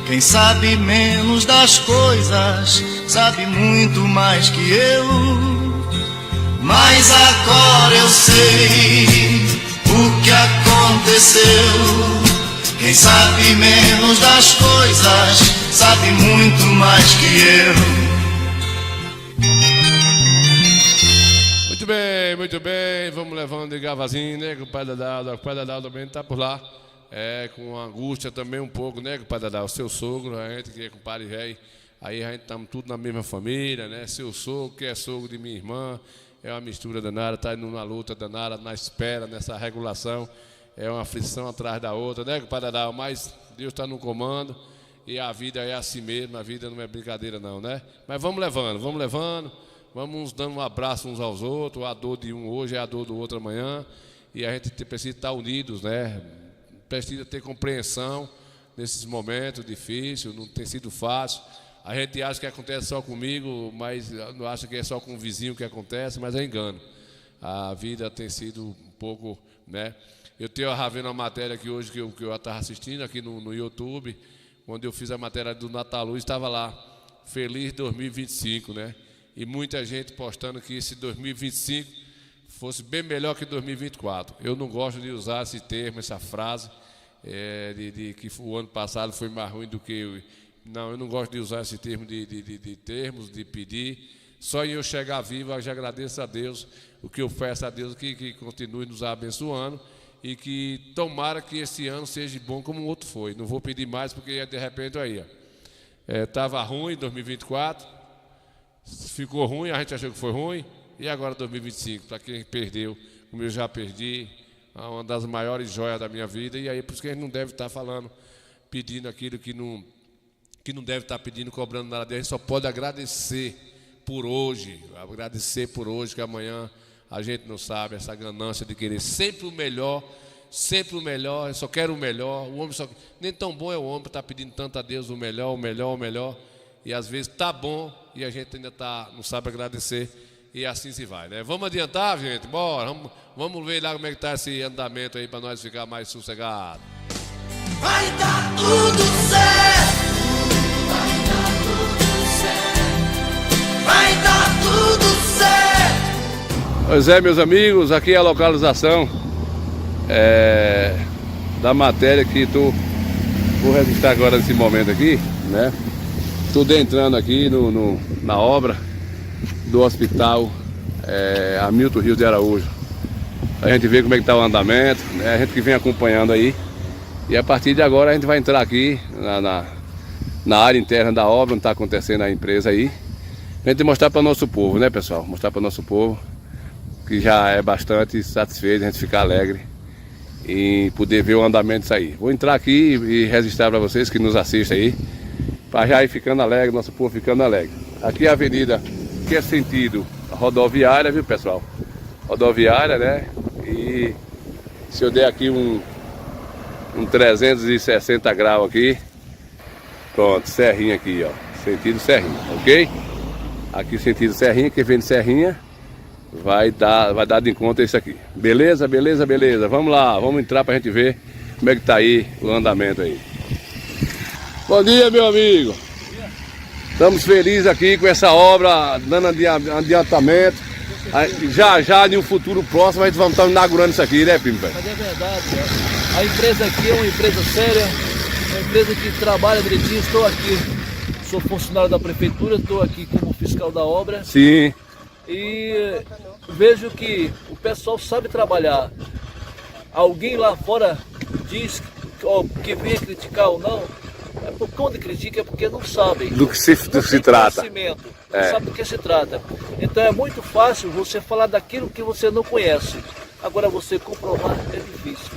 Quem sabe menos das coisas sabe muito mais que eu. Mas agora eu sei o que aconteceu. Quem sabe menos das coisas sabe muito mais que eu. Muito bem, vamos levando de gavazinho, né, com o pai da Dalda. O pai da Dalda também está por lá, com angústia também um pouco, né, com o pai da Dalda. O seu sogro, a gente que é compadre velho, aí a gente estamos tudo na mesma família, né, seu sogro, que é sogro de minha irmã, é uma mistura danada, está indo numa luta danada, na espera, nessa regulação, é uma aflição atrás da outra, né, com o pai da Dalda, mas Deus está no comando e a vida é assim mesmo, a vida não é brincadeira não, né, mas vamos levando, vamos dando um abraço uns aos outros. A dor de um hoje é a dor do outro amanhã. E a gente precisa estar unidos, né? Precisa ter compreensão nesses momentos difíceis. Não tem sido fácil. A gente acha que acontece só comigo, mas não acha que é só com o vizinho que acontece, mas é engano. A vida tem sido um pouco, né? Eu estava vendo uma matéria aqui hoje que eu estava assistindo aqui no YouTube, quando eu fiz a matéria do Nataluz, estava lá, Feliz 2025, né? E muita gente postando que esse 2025 fosse bem melhor que 2024. Eu não gosto de usar esse termo, essa frase, de que o ano passado foi mais ruim do que... Não, eu não gosto de usar esse termo de termos, de pedir. Só em eu chegar vivo, eu já agradeço a Deus. O que eu peço a Deus que continue nos abençoando e que tomara que esse ano seja bom como o outro foi. Não vou pedir mais porque de repente aí, estava ruim em 2024. Ficou ruim, a gente achou que foi ruim, E agora 2025, para quem perdeu, como eu já perdi, uma das maiores joias da minha vida. E aí por isso que a gente não deve estar falando, pedindo aquilo que não deve estar pedindo, cobrando nada dele. A gente só pode agradecer por hoje, que amanhã a gente não sabe, essa ganância de querer sempre o melhor, eu só quero o melhor. O homem só nem tão bom é o homem para estar pedindo tanto a Deus o melhor. E às vezes tá bom e a gente ainda não sabe agradecer. E assim se vai, né? Vamos adiantar, gente? Bora, vamos ver lá como é que tá esse andamento aí para nós ficar mais sossegados. Vai dar tudo certo. Vai dar tudo certo. Vai dar tudo certo. Pois é, meus amigos, aqui é a localização da matéria que vou registrar agora nesse momento aqui, né? Tudo entrando aqui na obra do hospital Hamilton Rios de Araújo. A gente vê como é que está o andamento, né? A gente que vem acompanhando aí. E a partir de agora a gente vai entrar aqui na área interna da obra, onde está acontecendo a empresa aí. A gente mostrar para o nosso povo, né, pessoal? Mostrar para o nosso povo que já é bastante satisfeito, a gente ficar alegre em poder ver o andamento disso aí. Vou entrar aqui e registrar para vocês que nos assistem aí, para já ir ficando alegre, nosso povo ficando alegre. Aqui é a avenida que é sentido rodoviária, viu, pessoal? Rodoviária, né? E se eu der aqui um 360 graus aqui, pronto, Serrinha aqui, ó, sentido Serrinha, ok? Aqui sentido Serrinha, quem vem de Serrinha vai dar de encontro isso aqui. Beleza? Vamos lá, vamos entrar pra gente ver como é que tá aí o andamento aí. Bom dia, meu amigo. Estamos felizes aqui com essa obra, dando adiantamento. Já em um futuro próximo a gente vai estar inaugurando isso aqui, né, primo? Mas é verdade, né? A empresa aqui é uma empresa séria, uma empresa que trabalha direitinho. Estou aqui, sou funcionário da prefeitura, estou aqui como fiscal da obra. Sim. E vejo que o pessoal sabe trabalhar. Alguém lá fora diz que venha criticar ou não. Quando critica é porque não sabem do que se trata. Não sabe do que se trata. Então é muito fácil você falar daquilo que você não conhece. Agora você comprovar é difícil.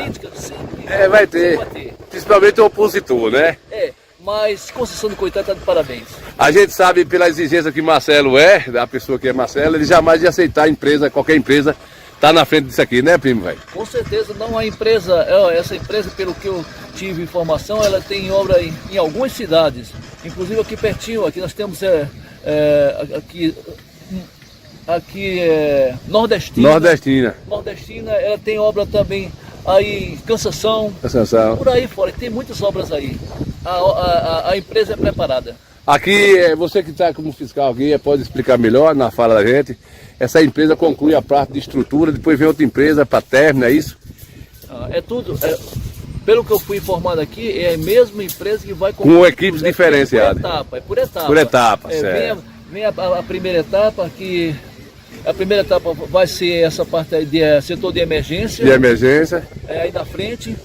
Crítica sempre vai ter. Principalmente o opositor, né? Mas Conceição do Coité está de parabéns. A gente sabe pela exigência que Marcelo da pessoa que é Marcelo, ele jamais ia aceitar qualquer empresa tá na frente disso aqui, né, primo, velho? Com certeza, não a empresa, essa empresa, pelo que eu tive informação, ela tem obra em algumas cidades, inclusive aqui pertinho, aqui nós temos Nordestina, ela tem obra também aí em Cansanção, por aí fora, tem muitas obras aí, a empresa é preparada. Aqui, você que está como fiscal aqui, pode explicar melhor na fala da gente. Essa empresa conclui a parte de estrutura, depois vem outra empresa para término, é isso? É tudo. Pelo que eu fui informado aqui, é a mesma empresa que vai concluir. Com equipes diferenciadas. Por etapa. Por etapa, certo. Vem a primeira etapa, que a primeira etapa vai ser essa parte aí de setor de emergência. Aí na frente.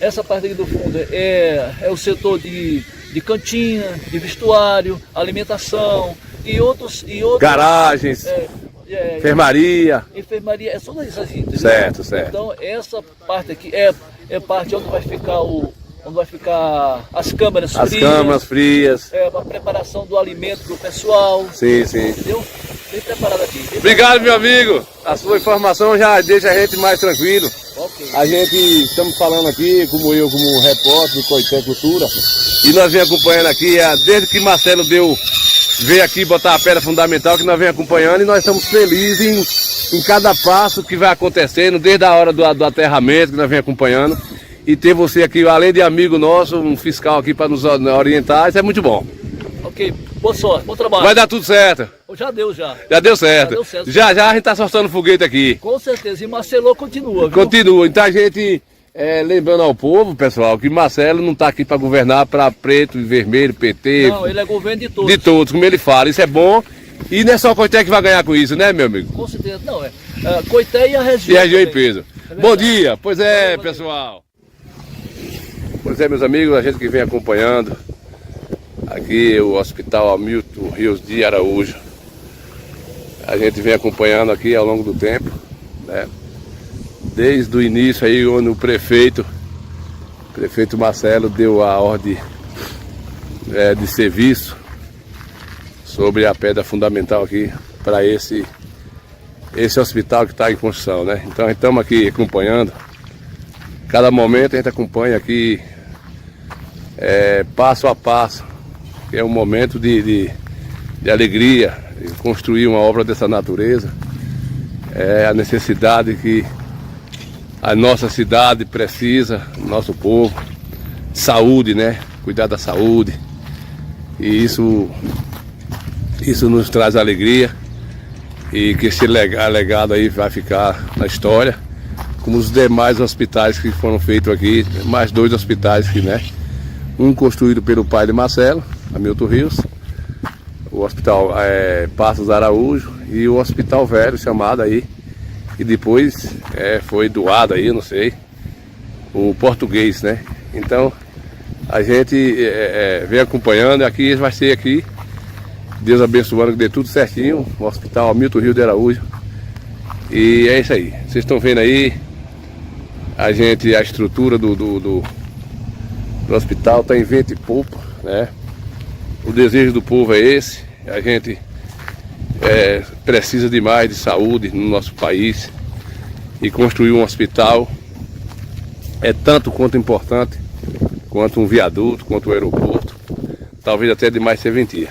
Essa parte aqui do fundo é o setor de cantina, de vestuário, alimentação e outros garagens, enfermaria. Enfermaria, só essas itens. Certo. Então essa parte aqui é parte onde vai ficar as câmaras frias. A preparação do alimento para o pessoal. Sim. Entendeu? Bem preparado aqui. Obrigado, meu amigo. A sua informação já deixa a gente mais tranquilo. Okay. A gente estamos falando aqui, como repórter do Coité Cultura, e nós vem acompanhando aqui, desde que Marcelo veio aqui botar a pedra fundamental, que nós vem acompanhando, e nós estamos felizes em cada passo que vai acontecendo, desde a hora do aterramento, que nós vem acompanhando, e ter você aqui, além de amigo nosso, um fiscal aqui para nos orientar, isso é muito bom. Ok, boa sorte, bom trabalho. Vai dar tudo certo. Já deu certo. Já deu certo. Já a gente está soltando foguete aqui. Com certeza, e Marcelo continua, viu? Continua, então a gente, lembrando ao povo, pessoal, que Marcelo não está aqui para governar para preto e vermelho, PT. Não, ele é governo de todos. De todos, como ele fala, isso é bom. E não é só o Coité que vai ganhar com isso, né, meu amigo? Com certeza, não, Coité e a região. E a região em peso. Bom dia, pois é, pessoal. Pois é, meus amigos, a gente que vem acompanhando aqui o Hospital Hamilton Rios de Araújo. A gente vem acompanhando aqui ao longo do tempo, né? Desde o início aí, onde o prefeito Marcelo deu a ordem de serviço sobre a pedra fundamental aqui para esse hospital que está em construção, né? Então estamos aqui acompanhando. Cada momento a gente acompanha aqui passo a passo, que é um momento de alegria, de construir uma obra dessa natureza. É a necessidade que a nossa cidade precisa, nosso povo, saúde, né? Cuidar da saúde. E isso nos traz alegria, e que esse legado aí vai ficar na história, como os demais hospitais que foram feitos aqui, mais 2 hospitais aqui, né? Um construído pelo pai de Marcelo, Hamilton Rios, o Hospital Passos Araújo, e o Hospital Velho, chamado aí, e depois foi doado aí, não sei, o Português, né? Então a gente vem acompanhando, e aqui vai ser aqui, Deus abençoando que dê tudo certinho, o Hospital Hamilton Rios de Araújo. E é isso aí, vocês estão vendo aí a estrutura do hospital está em vento e popa, né? O desejo do povo é esse. A gente precisa de mais de saúde no nosso país, e construir um hospital é tanto quanto importante quanto um viaduto, quanto um aeroporto, talvez até de mais serventia.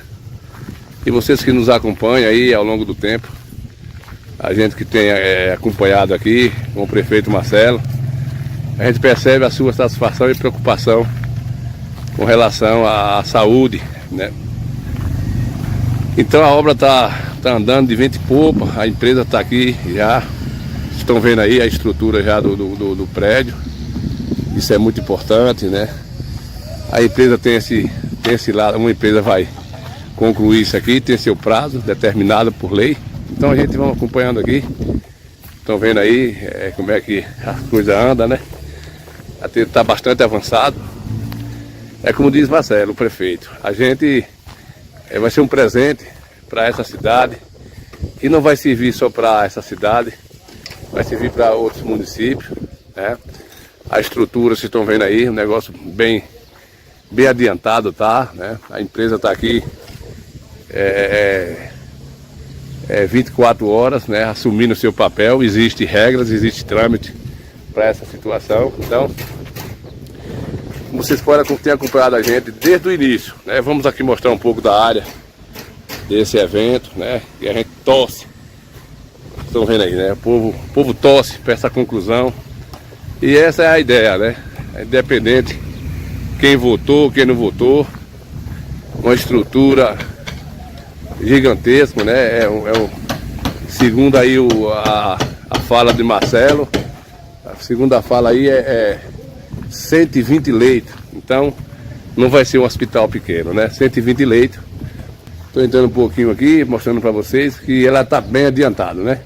E vocês que nos acompanham aí ao longo do tempo, a gente que tem acompanhado aqui com o prefeito Marcelo, a gente percebe a sua satisfação e preocupação com relação à saúde, né? Então a obra está andando de vento e popa, a empresa está aqui já, estão vendo aí a estrutura já do prédio, isso é muito importante, né? A empresa tem esse lado, uma empresa vai concluir isso aqui, tem seu prazo determinado por lei, então a gente vai acompanhando aqui, estão vendo aí como é que a coisa anda, né? Até está bastante avançado. É como diz Marcelo, o prefeito, a gente vai ser um presente para essa cidade, e não vai servir só para essa cidade, vai servir para outros municípios, né? A estrutura, vocês estão vendo aí, um negócio bem adiantado, tá, né? A empresa está aqui 24 horas, né, assumindo o seu papel. Existem regras, existe trâmite para essa situação. Então, vocês podem ter acompanhado a gente desde o início, né? Vamos aqui mostrar um pouco da área desse evento, né? E a gente torce, estão vendo aí, né? O povo torce para essa conclusão, e essa é a ideia, né? Independente quem votou, quem não votou, uma estrutura gigantesca, né? Segundo aí a fala de Marcelo, a segunda fala aí 120 leitos, então não vai ser um hospital pequeno, né? 120 leitos. Estou entrando um pouquinho aqui, mostrando para vocês que ela está bem adiantada, né?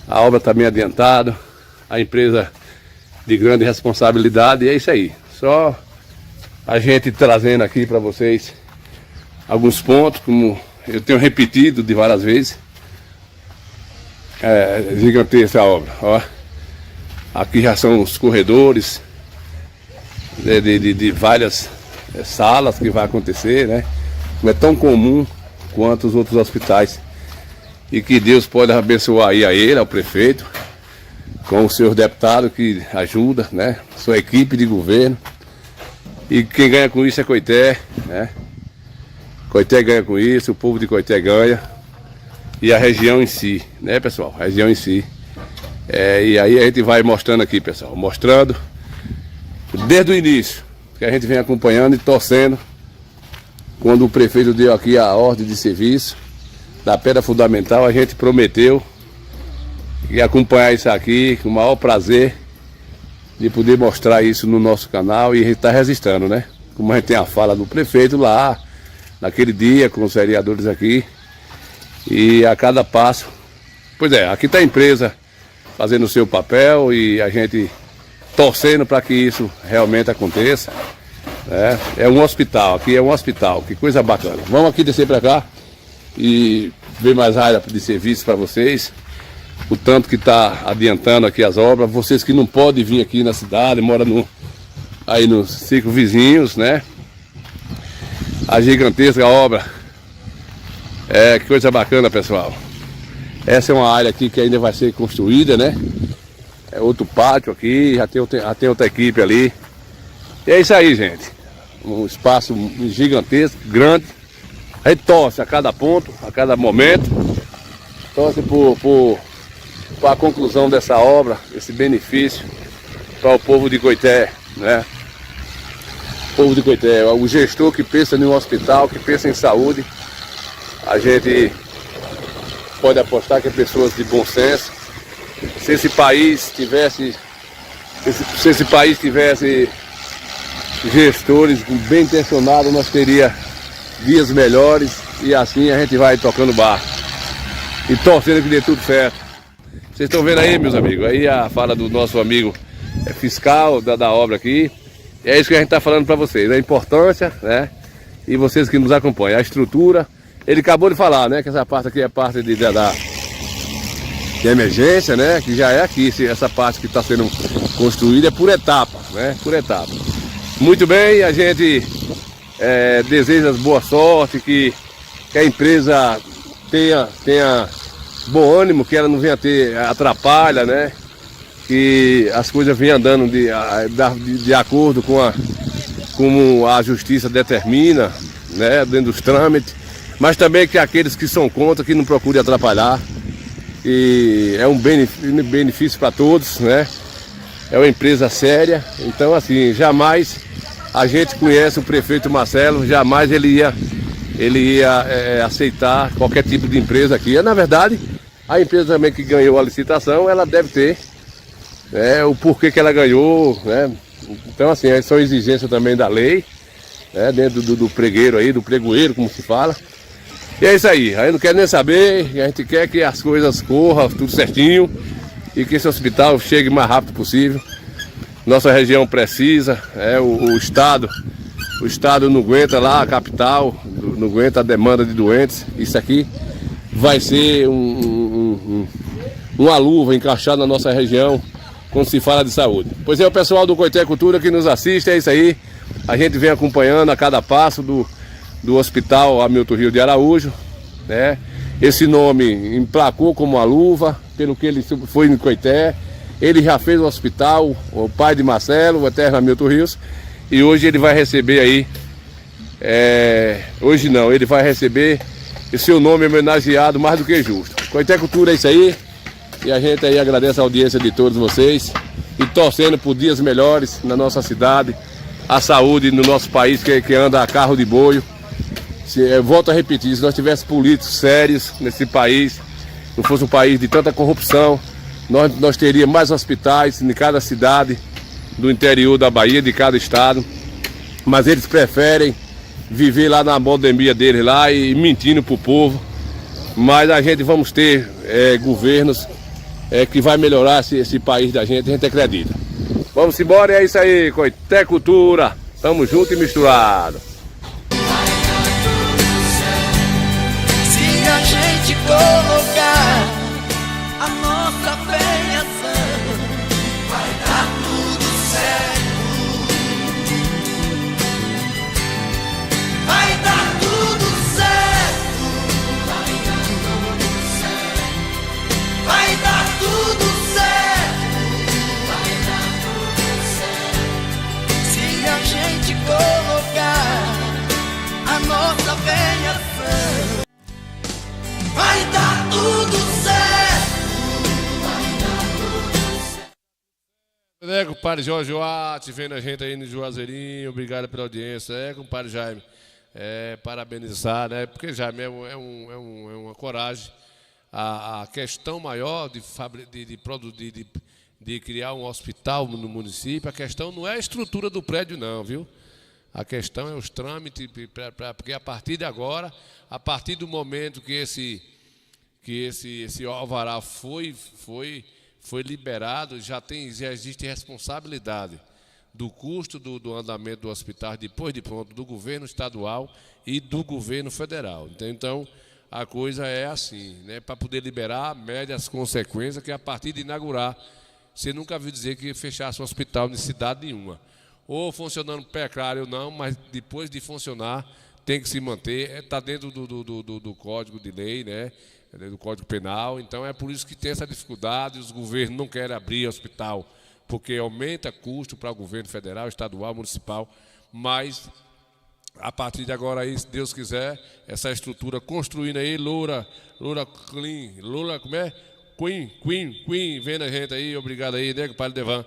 A obra está bem adiantada, a empresa de grande responsabilidade, e é isso aí. Só a gente trazendo aqui para vocês alguns pontos, como eu tenho repetido de várias vezes. Gigantesca a obra, ó. Aqui já são os corredores de várias salas que vai acontecer, né? Não é tão comum quanto os outros hospitais. E que Deus pode abençoar aí a ele, ao prefeito, com os seus deputados que ajudam, né? Sua equipe de governo. E quem ganha com isso é Coité, né? Coité ganha com isso, o povo de Coité ganha. E a região em si, né, pessoal? A região em si. E aí a gente vai mostrando aqui, pessoal. Mostrando desde o início, que a gente vem acompanhando e torcendo. Quando o prefeito deu aqui a ordem de serviço da pedra fundamental, a gente prometeu e acompanhar isso aqui com o maior prazer de poder mostrar isso no nosso canal, e a gente está registrando, né? Como a gente tem a fala do prefeito lá, naquele dia, com os vereadores aqui, e a cada passo, pois aqui está a empresa fazendo o seu papel e a gente torcendo para que isso realmente aconteça. É um hospital, aqui é um hospital, que coisa bacana. Vamos aqui descer para cá e ver mais área de serviço para vocês. O tanto que está adiantando aqui as obras. Vocês que não podem vir aqui na cidade, moram aí nos ciclos vizinhos, né? A gigantesca obra. Que coisa bacana, pessoal. Essa é uma área aqui que ainda vai ser construída, né? É outro pátio aqui, já tem outra equipe ali. E é isso aí, gente. Um espaço gigantesco, grande. A gente torce a cada ponto, a cada momento. Torce para a conclusão dessa obra, esse benefício para o povo de Coité, né? O povo de Coité, o gestor que pensa em um hospital, que pensa em saúde, a gente pode apostar que é pessoas de bom senso. Se esse país tivesse gestores bem intencionados, nós teríamos dias melhores e assim a gente vai tocando barco e torcendo que dê tudo certo. Vocês estão vendo aí, meus amigos, aí a fala do nosso amigo fiscal da obra aqui. É isso que a gente está falando para vocês, a importância, né? E vocês que nos acompanham, a estrutura. Ele acabou de falar, né, que essa parte aqui é parte de emergência, né? Que já é aqui, essa parte que está sendo construída é por etapa, né? Por etapa. Muito bem, a gente deseja boa sorte, que a empresa tenha bom ânimo, que ela não venha ter atrapalha, né? Que as coisas venham andando de acordo com como a justiça determina, né? Dentro dos trâmites, mas também que aqueles que são contra, que não procurem atrapalhar. E é um benefício para todos, né? É uma empresa séria, então assim, jamais a gente conhece o prefeito Marcelo, jamais ele ia aceitar qualquer tipo de empresa aqui. Na verdade, a empresa também que ganhou a licitação, ela deve ter o porquê que ela ganhou, né? Então assim, são exigências também da lei, né? Dentro do pregueiro aí, do pregoeiro, como se fala. E é isso aí, a gente não quer nem saber, a gente quer que as coisas corram tudo certinho e que esse hospital chegue o mais rápido possível. Nossa região precisa, o Estado não aguenta lá, a capital não aguenta a demanda de doentes. Isso aqui vai ser uma luva encaixada na nossa região quando se fala de saúde. Pois é, o pessoal do Coité Cultura que nos assiste, é isso aí. A gente vem acompanhando a cada passo do Hospital Hamilton Rio de Araújo, né? Esse nome emplacou como uma luva, pelo que ele foi em Coité. Ele já fez o hospital, o pai de Marcelo, o eterno Hamilton Rios, e hoje ele vai receber aí, hoje não, ele vai receber esse seu nome homenageado mais do que justo. Coité Cultura é isso aí, e a gente aí agradece a audiência de todos vocês, e torcendo por dias melhores na nossa cidade, a saúde no nosso país que anda a carro de boio. Volto a repetir, se nós tivéssemos políticos sérios nesse país, não fosse um país de tanta corrupção, nós teríamos mais hospitais em cada cidade do interior da Bahia, de cada estado. Mas eles preferem viver lá na modemia deles lá e mentindo para o povo. Mas a gente vamos ter governos que vai melhorar esse país da gente, a gente acredita. Vamos embora, é isso aí, Coité Cultura. Tamo junto e misturado. Se a gente colocar a nossa fé em ação, vai dar tudo certo. Vai dar tudo certo. Vai dar tudo certo. Vai dar tudo certo. Vai dar tudo certo. Se a gente colocar a nossa fé em ação, vai dar tudo certo. Vai dar tudo certo. Compadre Jorge Duarte, vendo a gente aí no Juazeirinho, obrigado pela audiência. Compadre Jaime, parabenizar, né? Porque Jaime é uma coragem. A questão maior de criar um hospital no município, a questão não é a estrutura do prédio não, viu? A questão é os trâmites, porque a partir de agora, a partir do momento que esse alvará foi liberado, já existe responsabilidade do custo do andamento do hospital depois de pronto, do governo estadual e do governo federal. Então, a coisa é assim, né? Para poder liberar, mede as consequências, que a partir de inaugurar, você nunca viu dizer que fechasse um hospital em cidade nenhuma. Ou funcionando precário ou não, mas depois de funcionar, tem que se manter, está dentro do Código de Lei, né? Do Código Penal, então é por isso que tem essa dificuldade, os governos não querem abrir hospital, porque aumenta custo para o governo federal, estadual, municipal, mas a partir de agora aí, se Deus quiser, essa estrutura construindo aí, Lula, como é? Queen, vendo a gente aí, obrigado aí, né, compadre Devan,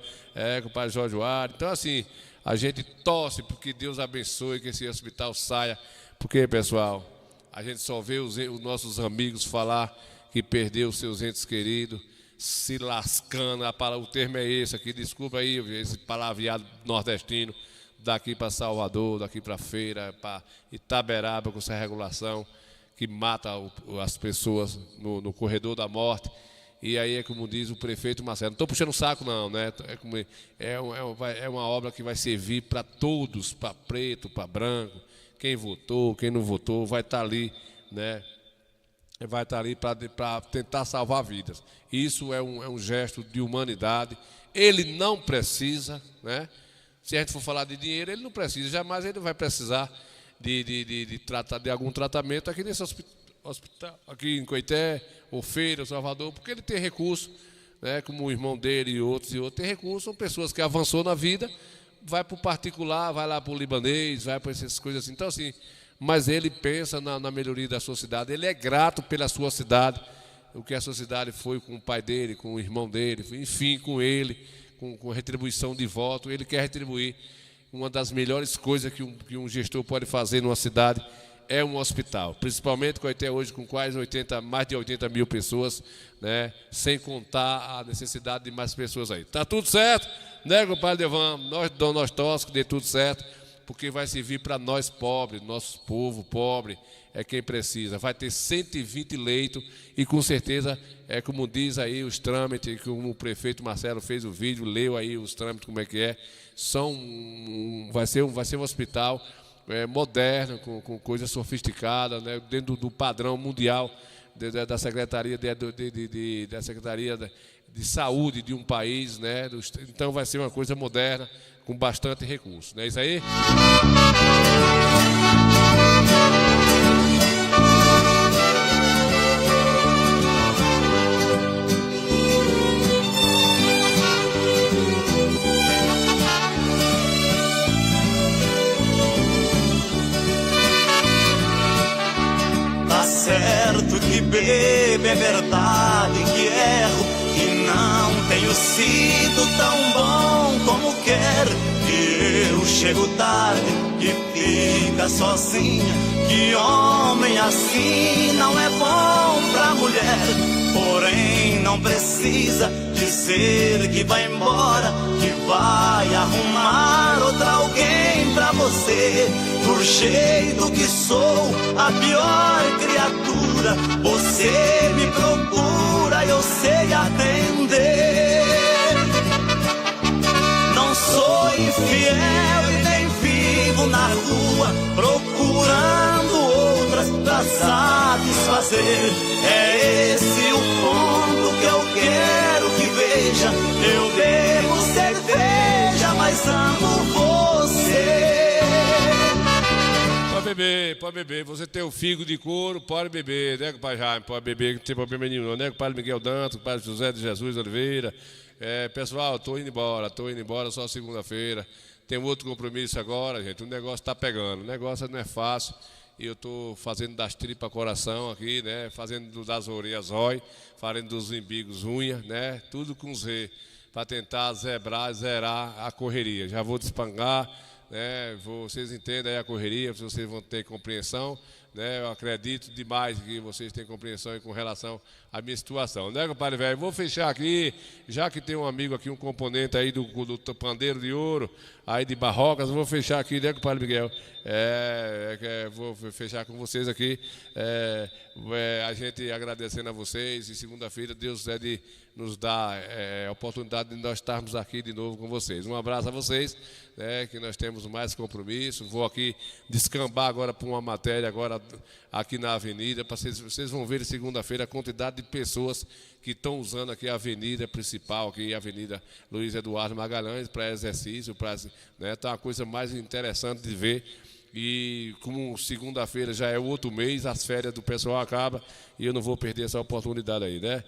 compadre Jorge Ward. Então, assim, a gente torce porque Deus abençoe que esse hospital saia, porque, pessoal, a gente só vê os nossos amigos falar que perdeu os seus entes queridos, se lascando, o termo é esse aqui, desculpa aí, esse palavreado nordestino, daqui para Salvador, daqui para Feira, para Itaberaba, com essa regulação que mata as pessoas no corredor da morte. E aí é como diz o prefeito Marcelo, não estou puxando o saco não, né? É uma obra que vai servir para todos, para preto, para branco, quem votou, quem não votou, vai estar ali, né? Vai estar ali para tentar salvar vidas. Isso é um gesto de humanidade. Ele não precisa, né? Se a gente for falar de dinheiro, ele não precisa, jamais ele vai precisar de algum tratamento aqui nesse hospital, aqui em Coité, ou Feira, Salvador, porque ele tem recurso, né, como o irmão dele e outros tem recurso, são pessoas que avançou na vida, vai para o particular, vai lá para o libanês, vai para essas coisas assim. Então, assim, mas ele pensa na melhoria da sua cidade, ele é grato pela sua cidade, o que a sua cidade foi com o pai dele, com o irmão dele, enfim, com ele, com retribuição de voto, ele quer retribuir. Uma das melhores coisas que um gestor pode fazer numa cidade é um hospital, principalmente Coité hoje com quase mais de 80 mil pessoas, né? Sem contar a necessidade de mais pessoas aí. Tá tudo certo, né, compadre Devan? Nós torcemos que dê tudo certo, porque vai servir para nós pobres, nosso povo pobre é quem precisa. Vai ter 120 leitos e com certeza, como diz aí os trâmites, como o prefeito Marcelo fez o vídeo, leu aí os trâmites, como é que é, vai ser um hospital moderno, com coisas sofisticadas, né, dentro do padrão mundial da Secretaria da Secretaria de Saúde de um país, né? Então vai ser uma coisa moderna, com bastante recurso. Não é isso aí? Tá certo que bebo, é verdade que erro, que não tenho sido tão bom como quero, que eu chego tarde, que fica sozinha, que homem assim não é bom pra mulher. Porém não precisa dizer que vai embora, que vai arrumar outra alguém pra você. Do jeito que sou, a pior criatura, você me procura e eu sei atender. Não sou infiel e nem vivo na rua procurando outras pra satisfazer. É esse o ponto que eu quero que veja. Eu bebo cerveja, mas amo você. Pode beber, você tem o figo de couro, pode beber, né, compadre Jaime? Pode beber, não tem problema nenhum, né, compadre Miguel Dantas, compadre José de Jesus Oliveira. Pessoal, estou indo embora só segunda-feira. Tem outro compromisso agora, gente, o negócio está pegando, o negócio não é fácil. E eu estou fazendo das tripas coração aqui, né, fazendo das orelhas zóio, fazendo dos umbigos unha, né, tudo com Z, para tentar zerar a correria. Já vou despangar, né, vocês entendem aí a correria, vocês vão ter compreensão, né, eu acredito demais que vocês têm compreensão com relação à minha situação, né, compadre velho? Vou fechar aqui, já que tem um amigo aqui, um componente aí do pandeiro de ouro, aí de Barrocas, vou fechar aqui, né, compadre Miguel? Vou fechar com vocês aqui, a gente agradecendo a vocês, e segunda-feira Deus de nos dar a oportunidade de nós estarmos aqui de novo com vocês. Um abraço a vocês, né, que nós temos mais compromisso. Vou aqui descambar agora para uma matéria agora aqui na avenida, para vocês vão ver segunda-feira a quantidade de pessoas que estão usando aqui a avenida principal, aqui a Avenida Luiz Eduardo Magalhães, para exercício, né, tá uma coisa mais interessante de ver. E como segunda-feira já é o outro mês, as férias do pessoal acabam e eu não vou perder essa oportunidade aí, né?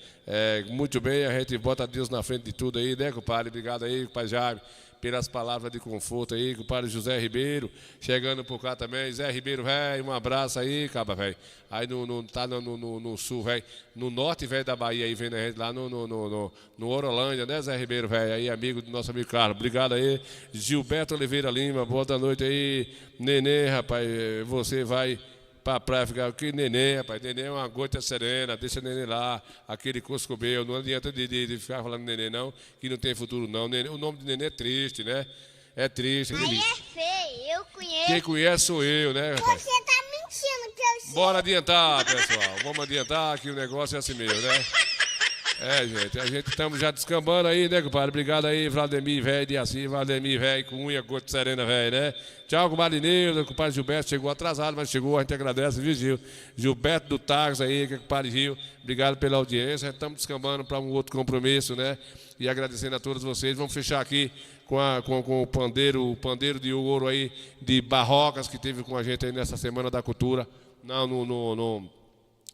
Muito bem, a gente bota Deus na frente de tudo aí, né, compadre? Obrigado aí, compadre Jaime, pelas palavras de conforto aí, compadre José Ribeiro, chegando por cá também. Zé Ribeiro, velho, um abraço aí, caba, velho. Aí tá no sul, velho, no norte, velho, da Bahia aí, vendo a gente lá no Orolândia, né, Zé Ribeiro, velho, aí, amigo do nosso amigo Carlos. Obrigado aí, Gilberto Oliveira Lima, boa noite aí. Nenê, rapaz, você vai pra praia ficar aqui, Nenê, rapaz, Nenê é uma gota serena, deixa Nenê lá, aquele coscobeu, não adianta de ficar falando Nenê não, que não tem futuro não. Nenê, o nome de Nenê é triste, né? É triste. Aí é feio, eu conheço. Quem conhece sou eu, né, rapaz? Você tá mentindo que eu sei. Bora adiantar, pessoal, vamos adiantar que o negócio é assim mesmo, né? Gente, a gente estamos já descambando aí, né, compadre? Obrigado aí, Vladimir, velho, de assim, Vladimir, velho, com unha, gota serena, velho, né? Tchau, compadre Nildo, compadre Gilberto, chegou atrasado, mas chegou, a gente agradece, viu, Gil? Gilberto do Táxi aí, que é compadre Gil, obrigado pela audiência, estamos descambando para um outro compromisso, né? E agradecendo a todos vocês, vamos fechar aqui com o pandeiro de ouro aí, de Barrocas, que teve com a gente aí nessa Semana da Cultura,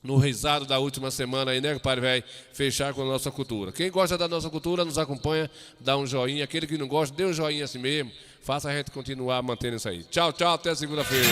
no rezado da última semana aí, né, compadre, velho? Fechar com a nossa cultura. Quem gosta da nossa cultura, nos acompanha, dá um joinha. Aquele que não gosta, dê um joinha assim mesmo. Faça a gente continuar mantendo isso aí. Tchau, tchau, até segunda-feira.